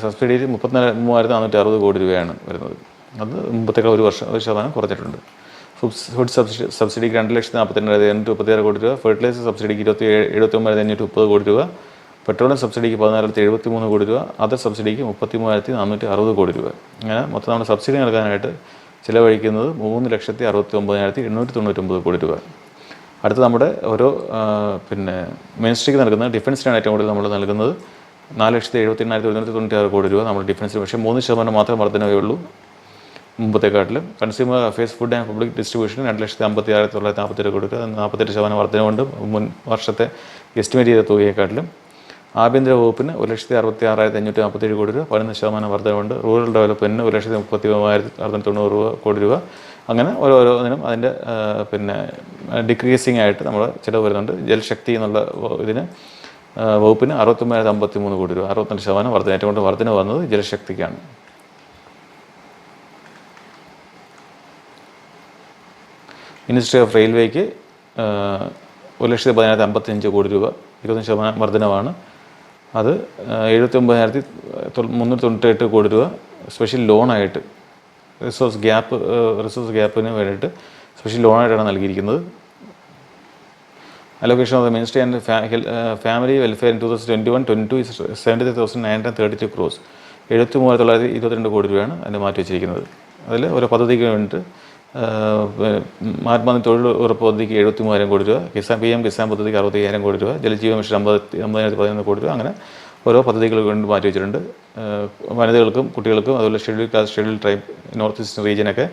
സബ്സിഡിയിൽ 33,460 കോടി രൂപയാണ് വരുന്നത്. അത് മുമ്പത്തേക്കാൾ 1% കുറച്ചിട്ടുണ്ട്. ഫുഡ് സബ്സിഡിക്ക് 2,42,836 കോടി രൂപ, ഫെർട്ടിലൈസർ സബ്സിഡിക്ക് 79,530 കോടി രൂപ, പെട്രോളിയം സബ്സിഡിക്ക് 14,073 കോടി രൂപ, അതർ സബ്സിഡിക്ക് 33,460 കോടി രൂപ. അങ്ങനെ മൊത്തം നമ്മുടെ സബ്സിഡി നൽകാനായിട്ട് ചിലവഴിക്കുന്നത് 3,69,899 കോടി രൂപ. അടുത്ത് നമ്മുടെ ഓരോ മിനിസ്ട്രിക്ക് നൽകുന്നത്, ഡിഫൻസിനാണ് ഏറ്റവും കൂടുതൽ നമ്മൾ നൽകുന്നത്. 4,78,196 കോടി രൂപ നമ്മൾ ഡിഫൻസിന്, പക്ഷേ 3% മാത്രം വർധനവേ ഉള്ളൂ മുമ്പത്തെക്കാട്ടിലും. Consumer affairs, food and public distribution 2,56,942 കോടി രൂപ, 48% വർധനവുണ്ട് മുൻ വർഷത്തെ എസ്റ്റിമേറ്റ് ചെയ്ത തുകയെക്കാട്ടിലും. ആഭ്യന്തര വകുപ്പിന് 1,66,547 കോടി രൂപ, 11% വർധനവുണ്ട്. റൂറൽ ഡെവലപ്മെൻറ്റിന് 1,33,690 കോടി രൂപ. അങ്ങനെ ഓരോന്നിനും അതിൻ്റെ ഡിക്രീസിങ് ആയിട്ട് നമ്മൾ ചിലവ് വരുന്നുണ്ട്. ജൽശക്തി എന്നുള്ള ഇതിന് വകുപ്പിന് 69,053 കോടി രൂപ, 62% വർധന. ഏറ്റവും കൂടുതൽ വർധന വന്നത് ജലശക്തിക്കാണ്. മിനിസ്ട്രി ഓഫ് റെയിൽവേക്ക് 1,10,15 കോടി രൂപ, 20% വർധനവാണ്. അത് 79,398 കോടി രൂപ സ്പെഷ്യൽ ലോണായിട്ട് റിസോഴ്സ് ഗ്യാപ്പിന് വേണ്ടിയിട്ട് സ്പെഷ്യൽ ലോണായിട്ടാണ് നൽകിയിരിക്കുന്നത്. Allocation of the ministry and family welfare in 2021-22 is 73,932 crores, 73,922 കോടി രൂപയാണ് അതിന് മാറ്റി വെച്ചിരിക്കുന്നത്. അതിൽ ഓരോ പദ്ധതിക്ക് വേണ്ടിയിട്ട് മഹാത്മാഗാന്ധി തൊഴിൽ ഉറപ്പ് പദ്ധതിക്ക് 73,000 കോടി രൂപ, PM കിസാൻ പദ്ധതിക്ക് 65,000 കോടി രൂപ, ജലജീവൻ മിഷൻ 50,011 കോടി രൂപ. അങ്ങനെ ഓരോ പദ്ധതികൾക്ക് വേണ്ടി മാറ്റി വെച്ചിട്ടുണ്ട്. വനിതകൾക്കും കുട്ടികൾക്കും അതുപോലെ schedule caste, schedule tribe, north eastern റീജിയനൊക്കെ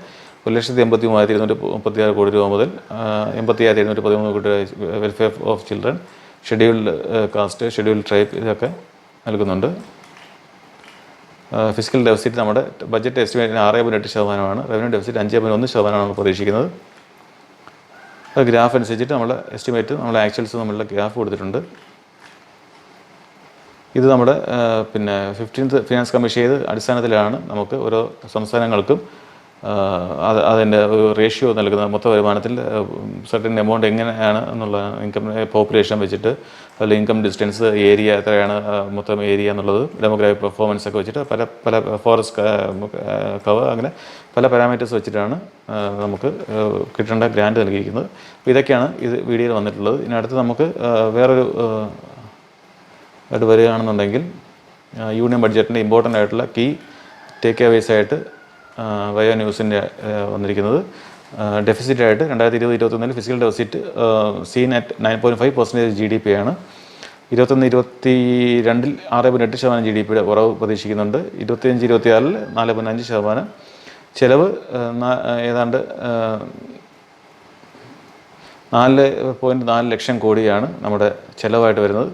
1,83,236 കോടി രൂപ മുതൽ 85,713 കോടി രൂപ welfare of children, scheduled caste, schedule tribe ഇതൊക്കെ നൽകുന്നുണ്ട്. ഫിസിക്കൽ ഡെഫിസിറ്റ് നമ്മുടെ ബഡ്ജറ്റ് എസ്റ്റിമേറ്റിന് 6.8%, റവന്യൂ ഡെഫിസിറ്റ് 5.1% നമ്മൾ പ്രതീക്ഷിക്കുന്നത്. ഗ്രാഫ് അനുസരിച്ചിട്ട് നമ്മുടെ എസ്റ്റിമേറ്റ്, നമ്മുടെ ആക്ച്വൽസ് നമ്മളുടെ ഗ്രാഫ് കൊടുത്തിട്ടുണ്ട്. ഇത് നമ്മുടെ 15th ഫിനാൻസ് കമ്മീഷൻ ചെയ്ത അടിസ്ഥാനത്തിലാണ് നമുക്ക് ഓരോ സംസ്ഥാനങ്ങൾക്കും അതിൻ്റെ റേഷ്യോ നൽകുന്നത്. മൊത്ത വരുമാനത്തിൽ സർട്ടൻ എമൗണ്ട് എങ്ങനെയാണ് എന്നുള്ള ഇൻകം പോപ്പുലേഷൻ വെച്ചിട്ട്, അതിൽ ഇൻകം ഡിസ്റ്റൻസ്, ഏരിയ എത്രയാണ് മൊത്തം ഏരിയ എന്നുള്ളത്, ഡെമോഗ്രാഫിക് പെർഫോമൻസ് ഒക്കെ വെച്ചിട്ട് പല ഫോറസ്റ്റ് കവർ, അങ്ങനെ പല പാരാമീറ്റേഴ്സ് വെച്ചിട്ടാണ് നമുക്ക് കിട്ടേണ്ട ഗ്രാൻഡ് നൽകിയിരിക്കുന്നത്. അപ്പോൾ ഇതൊക്കെയാണ് ഇത് വീഡിയോയിൽ വന്നിട്ടുള്ളത്. ഇതിനടുത്ത് നമുക്ക് വേറൊരു ആയിട്ട് വരികയാണെന്നുണ്ടെങ്കിൽ യൂണിയൻ ബഡ്ജറ്റിൻ്റെ ഇമ്പോർട്ടൻ്റ് ആയിട്ടുള്ള കീ ടേക്ക് അവേസ് ആയിട്ട് വയോ ന്യൂസിൻ്റെ വന്നിരിക്കുന്നത്. ഡെഫിസിറ്റായിട്ട് 2020-21 physical deficit seen at 9.5% GDP ആണ്. 21-22 6.8% GDP കുറവ് പ്രതീക്ഷിക്കുന്നുണ്ട്. 25-26 4.5%. ചിലവ് ഏതാണ്ട് 4.4 ലക്ഷം കോടിയാണ് നമ്മുടെ ചിലവായിട്ട് വരുന്നത്.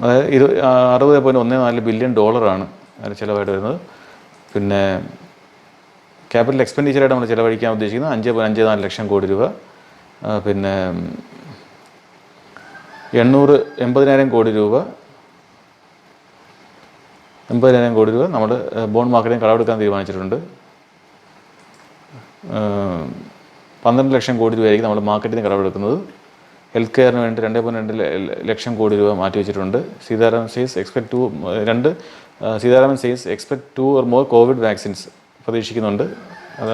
അതായത് $60.14 ബില്യൺ അതിന് ചിലവായിട്ട് വരുന്നത്. പിന്നെ ക്യാപിറ്റൽ എക്സ്പെൻഡിച്ചറായിട്ട് നമ്മൾ ചിലവഴിക്കാൻ ഉദ്ദേശിക്കുന്നത് 5.54 ലക്ഷം കോടി രൂപ. പിന്നെ 80,000 കോടി രൂപ നമ്മൾ ബോണ്ട് മാർക്കറ്റിന് കടമെടുക്കാൻ തീരുമാനിച്ചിട്ടുണ്ട്. 12 ലക്ഷം കോടി രൂപയായിരിക്കും നമ്മൾ മാർക്കറ്റിന് കടമെടുക്കുന്നത്. ഹെൽത്ത് കെയറിന് വേണ്ടി 2.2 ലക്ഷം കോടി രൂപ മാറ്റി വെച്ചിട്ടുണ്ട്. Sitharaman says expect 2 or more Covid vaccines പ്രതീക്ഷിക്കുന്നുണ്ട്. അത്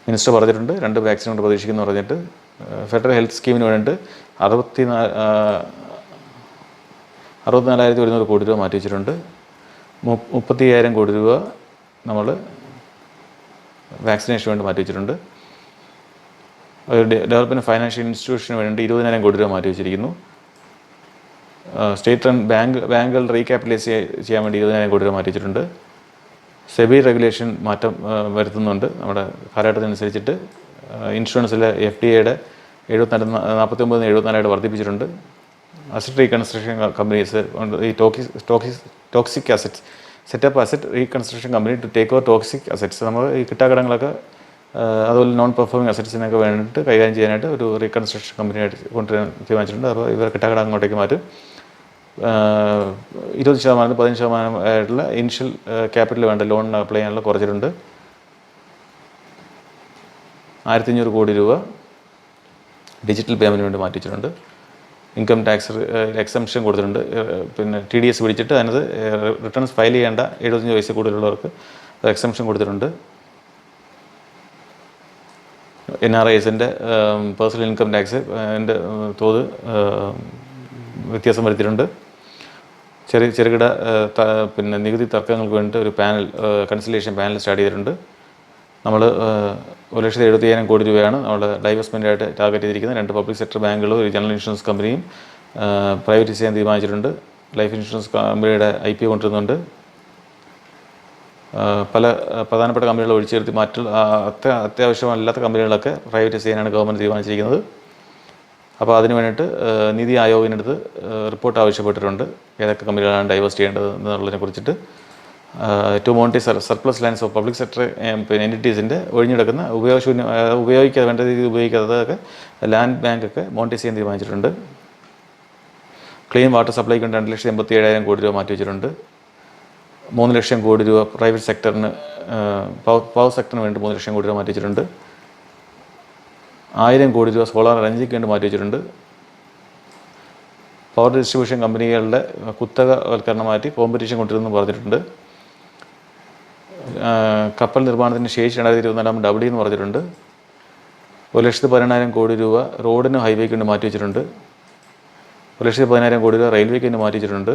മിനിസ്റ്റർ പറഞ്ഞിട്ടുണ്ട്. 2 വാക്സിൻ കൊണ്ട് പ്രതീക്ഷിക്കുന്നു പറഞ്ഞിട്ട്. ഫെഡറൽ ഹെൽത്ത് സ്കീമിന് വേണ്ടിയിട്ട് 64,100 കോടി രൂപ മാറ്റി വെച്ചിട്ടുണ്ട്. 35,000 കോടി രൂപ നമ്മൾ വാക്സിനേഷന് വേണ്ടി മാറ്റി വെച്ചിട്ടുണ്ട്. ഡെവലപ്മെൻറ്റ് ഫൈനാൻഷ്യൽ ഇൻസ്റ്റിറ്റ്യൂഷന് വേണ്ടി 20,000 കോടി രൂപ മാറ്റി വെച്ചിരിക്കുന്നു. സ്റ്റേറ്റ് റൺ ബാങ്കുകൾ റീക്യാപിറ്റലൈസ് ചെയ്യാൻ വേണ്ടി 20,000 കോടി രൂപ മാറ്റി വെച്ചിട്ടുണ്ട്. സെബി റെഗുലേഷൻ മാറ്റം വരുത്തുന്നുണ്ട്. നമ്മുടെ കാലഘട്ടത്തിനനുസരിച്ചിട്ട് ഇൻഷുറൻസിലെ FDAയുടെ 49 74 വർദ്ധിപ്പിച്ചിട്ടുണ്ട്. അസറ്റ് റീകൺസ്ട്രക്ഷൻ കമ്പനീസ് ഈ toxic assets set up asset reconstruction company to take over toxic assets. നമ്മൾ ഈ കിട്ടാക്കടങ്ങളൊക്കെ അതുപോലെ നോൺ പെർഫോമിംഗ് അസറ്റ്സിനൊക്കെ വേണ്ടിയിട്ട് കൈകാര്യം ചെയ്യാനായിട്ട് ഒരു റീകൺസ്ട്രക്ഷൻ കമ്പനിയായിട്ട് കൊണ്ടുവരാൻ തീരുമാനിച്ചിട്ടുണ്ട്. അപ്പോൾ ഇവർ കിട്ടാക്കട അങ്ങോട്ടേക്ക് മാറ്റും. 20% 15% ആയിട്ടുള്ള ഇനിഷ്യൽ ക്യാപിറ്റൽ വേണ്ട ലോണിന് അപ്ലൈ ചെയ്യാനുള്ള കുറച്ചിട്ടുണ്ട്. 1,500 കോടി രൂപ ഡിജിറ്റൽ പേയ്മെൻറ്റിന് വേണ്ടി മാറ്റി വെച്ചിട്ടുണ്ട്. ഇൻകം ടാക്സ് എക്സംഷൻ കൊടുത്തിട്ടുണ്ട്. പിന്നെ TDS പിടിച്ചിട്ട് അതിനകത്ത് റിട്ടേൺസ് ഫയൽ ചെയ്യേണ്ട 75 വയസ്സിൽ കൂടുതലുള്ളവർക്ക് എക്സംഷൻ കൊടുത്തിട്ടുണ്ട്. NRIസിൻ്റെ പേഴ്സണൽ ഇൻകം ടാക്സ് അതിൻ്റെ തോത് വ്യത്യാസം വരുത്തിയിട്ടുണ്ട്. ചെറുകിട പിന്നെ നികുതി തർക്കങ്ങൾക്ക് വേണ്ടിയിട്ട് ഒരു പാനൽ കൺസൾട്ടേഷൻ പാനൽ സ്റ്റാർട്ട് ചെയ്തിട്ടുണ്ട്. നമ്മൾ 1,70,000 കോടി രൂപയാണ് നമ്മുടെ ഡൈവേഴ്സ്മെൻറ്റായിട്ട് ടാർഗറ്റ് ചെയ്തിരിക്കുന്നത്. 2 പബ്ലിക് സെക്ടർ ബാങ്കുകളും ഒരു ജനറൽ ഇൻഷുറൻസ് കമ്പനിയും പ്രൈവറ്റൈസ് ചെയ്യാൻ തീരുമാനിച്ചിട്ടുണ്ട്. ലൈഫ് ഇൻഷുറൻസ് കമ്പനിയുടെ IPO കൊണ്ടുവരുന്നുണ്ട്. പല പ്രധാനപ്പെട്ട കമ്പനികൾ ഒഴിച്ചേർത്തി മറ്റുള്ള അത്യാവശ്യമല്ലാത്ത കമ്പനികളൊക്കെ പ്രൈവറ്റൈസ് ചെയ്യാനാണ് ഗവൺമെൻറ് തീരുമാനിച്ചിരിക്കുന്നത്. അപ്പോൾ അതിന് വേണ്ടിയിട്ട് നീതി ആയോഗിനടുത്ത് റിപ്പോർട്ട് ആവശ്യപ്പെട്ടിട്ടുണ്ട്. ഏതൊക്കെ കമ്പനികളാണ് ഡൈവേഴ്സ് ചെയ്യേണ്ടത് എന്നുള്ളതിനെ കുറിച്ചിട്ട്. To monetise surplus lands of public sector പിന്നെ എൻറ്റിറ്റീസിൻ്റെ ഒഴിഞ്ഞെടുക്കുന്ന ഉപയോഗിക്കാതെ വേണ്ട രീതിയിൽ ഉപയോഗിക്കാത്തതൊക്കെ ലാൻഡ് ബാങ്കൊക്കെ മോണിറ്റൈസ് ചെയ്യാൻ തീരുമാനിച്ചിട്ടുണ്ട്. ക്ലീൻ വാട്ടർ സപ്ലൈക്ക് വേണ്ടി 2,87,000 കോടി രൂപ മാറ്റി വെച്ചിട്ടുണ്ട്. 3 ലക്ഷം കോടി രൂപ പ്രൈവറ്റ് സെക്ടറിന് പവർ സെക്ടറിന് വേണ്ടി 3 ലക്ഷം കോടി രൂപ മാറ്റി വെച്ചിട്ടുണ്ട്. 1,000 കോടി രൂപ സോളാർ എനർജിക്ക് വേണ്ടി മാറ്റി വെച്ചിട്ടുണ്ട്. പവർ ഡിസ്ട്രിബ്യൂഷൻ കമ്പനികളുടെ കുത്തകവൽക്കരണം മാറ്റി കോമ്പറ്റീഷൻ കൊണ്ടുവരുമെന്ന് പറഞ്ഞിട്ടുണ്ട്. കപ്പൽ നിർമ്മാണത്തിന് ശേഷി 2024 WD എന്ന് പറഞ്ഞിട്ടുണ്ട്. 1,10,000 കോടി രൂപ റോഡിനും ഹൈവേക്ക് വേണ്ടി മാറ്റി വെച്ചിട്ടുണ്ട്. 1,10,000 കോടി രൂപ റെയിൽവേക്ക് വേണ്ടി മാറ്റി വെച്ചിട്ടുണ്ട്.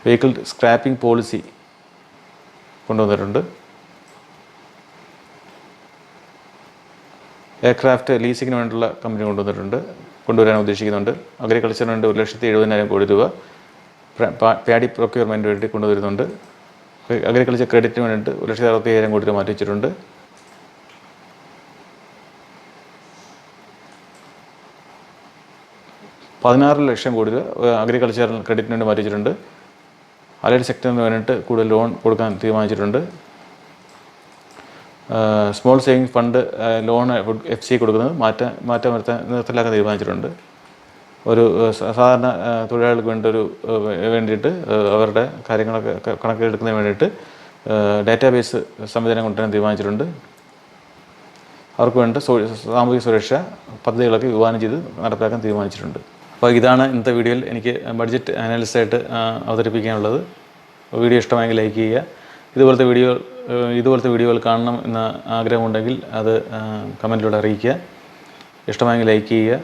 വെഹിക്കിൾ സ്ക്രാപ്പിംഗ് പോളിസി കൊണ്ടുവന്നിട്ടുണ്ട്. എയർക്രാഫ്റ്റ് ലീസിങ്ങിന് വേണ്ടിയുള്ള കമ്പനി കൊണ്ടുവരാൻ ഉദ്ദേശിക്കുന്നുണ്ട്. അഗ്രികൾച്ചറിന് വേണ്ടി 1,70,000 കോടി രൂപ പാഡി പ്രൊക്യൂർമെൻറ്റിന് വേണ്ടി കൊണ്ടുവരുന്നുണ്ട്. അഗ്രികൾച്ചർ ക്രെഡിറ്റിന് വേണ്ടിയിട്ട് 1,60,000 കോടി രൂപ മാറ്റി വെച്ചിട്ടുണ്ട്. $16 ലക്ഷം കോടി രൂപ അഗ്രികൾച്ചർ ക്രെഡിറ്റിന് വേണ്ടി മാറ്റി വെച്ചിട്ടുണ്ട്. അലൈഡ് സെക്ടറിന് വേണ്ടിയിട്ട് കൂടുതൽ ലോൺ കൊടുക്കാൻ തീരുമാനിച്ചിട്ടുണ്ട്. Small saving fund loan FC കൊടുക്കുന്നത് മാറ്റം വരുത്താൻ നിർത്തലാക്കാൻ തീരുമാനിച്ചിട്ടുണ്ട്. ഒരു സാധാരണ തൊഴിലാളികൾക്ക് വേണ്ടിയിട്ട് അവരുടെ കാര്യങ്ങളൊക്കെ കണക്കെടുക്കുന്നതിന് വേണ്ടിയിട്ട് ഡാറ്റാബേസ് സംവിധാനം കൊണ്ടുവരാൻ തീരുമാനിച്ചിട്ടുണ്ട്. അവർക്ക് വേണ്ട സാമൂഹിക സുരക്ഷാ പദ്ധതികളൊക്കെ വിഭാവനം ചെയ്ത് നടപ്പിലാക്കാൻ തീരുമാനിച്ചിട്ടുണ്ട്. അപ്പോൾ ഇതാണ് ഇന്നത്തെ വീഡിയോയിൽ എനിക്ക് ബഡ്ജറ്റ് അനാലിസിസായിട്ട് അവതരിപ്പിക്കാനുള്ളത്. വീഡിയോ ഇഷ്ടമായെങ്കിൽ ലൈക്ക് ചെയ്യുക. ഇതുപോലത്തെ വീഡിയോകൾ കാണണം എന്ന ആഗ്രഹമുണ്ടെങ്കിൽ അത് കമൻറ്റിലൂടെ അറിയിക്കുക. ഇഷ്ടമായെങ്കിൽ ലൈക്ക് ചെയ്യുക.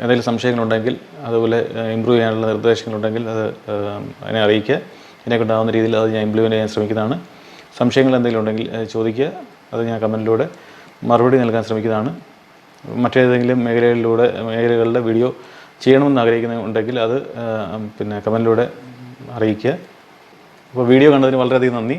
എന്തെങ്കിലും സംശയങ്ങളുണ്ടെങ്കിൽ അതുപോലെ ഇമ്പ്രൂവ് ചെയ്യാനുള്ള നിർദ്ദേശങ്ങളുണ്ടെങ്കിൽ അത് എന്നെ അറിയിക്കുക. എന്നെക്കൊണ്ടാവുന്ന രീതിയിൽ അത് ഞാൻ ഇംപ്ലിമെൻറ്റ് ചെയ്യാൻ ശ്രമിക്കുന്നതാണ്. സംശയങ്ങൾ എന്തെങ്കിലും ഉണ്ടെങ്കിൽ ചോദിക്കുക. അത് ഞാൻ കമൻറ്റിലൂടെ മറുപടി നൽകാൻ ശ്രമിക്കുന്നതാണ്. മറ്റേതെങ്കിലും മേഖലകളുടെ വീഡിയോ ചെയ്യണമെന്ന് ആഗ്രഹിക്കുന്നുണ്ടെങ്കിൽ അത് പിന്നെ കമൻറ്റിലൂടെ അറിയിക്കുക. അപ്പോൾ വീഡിയോ കണ്ടതിന് വളരെയധികം നന്ദി.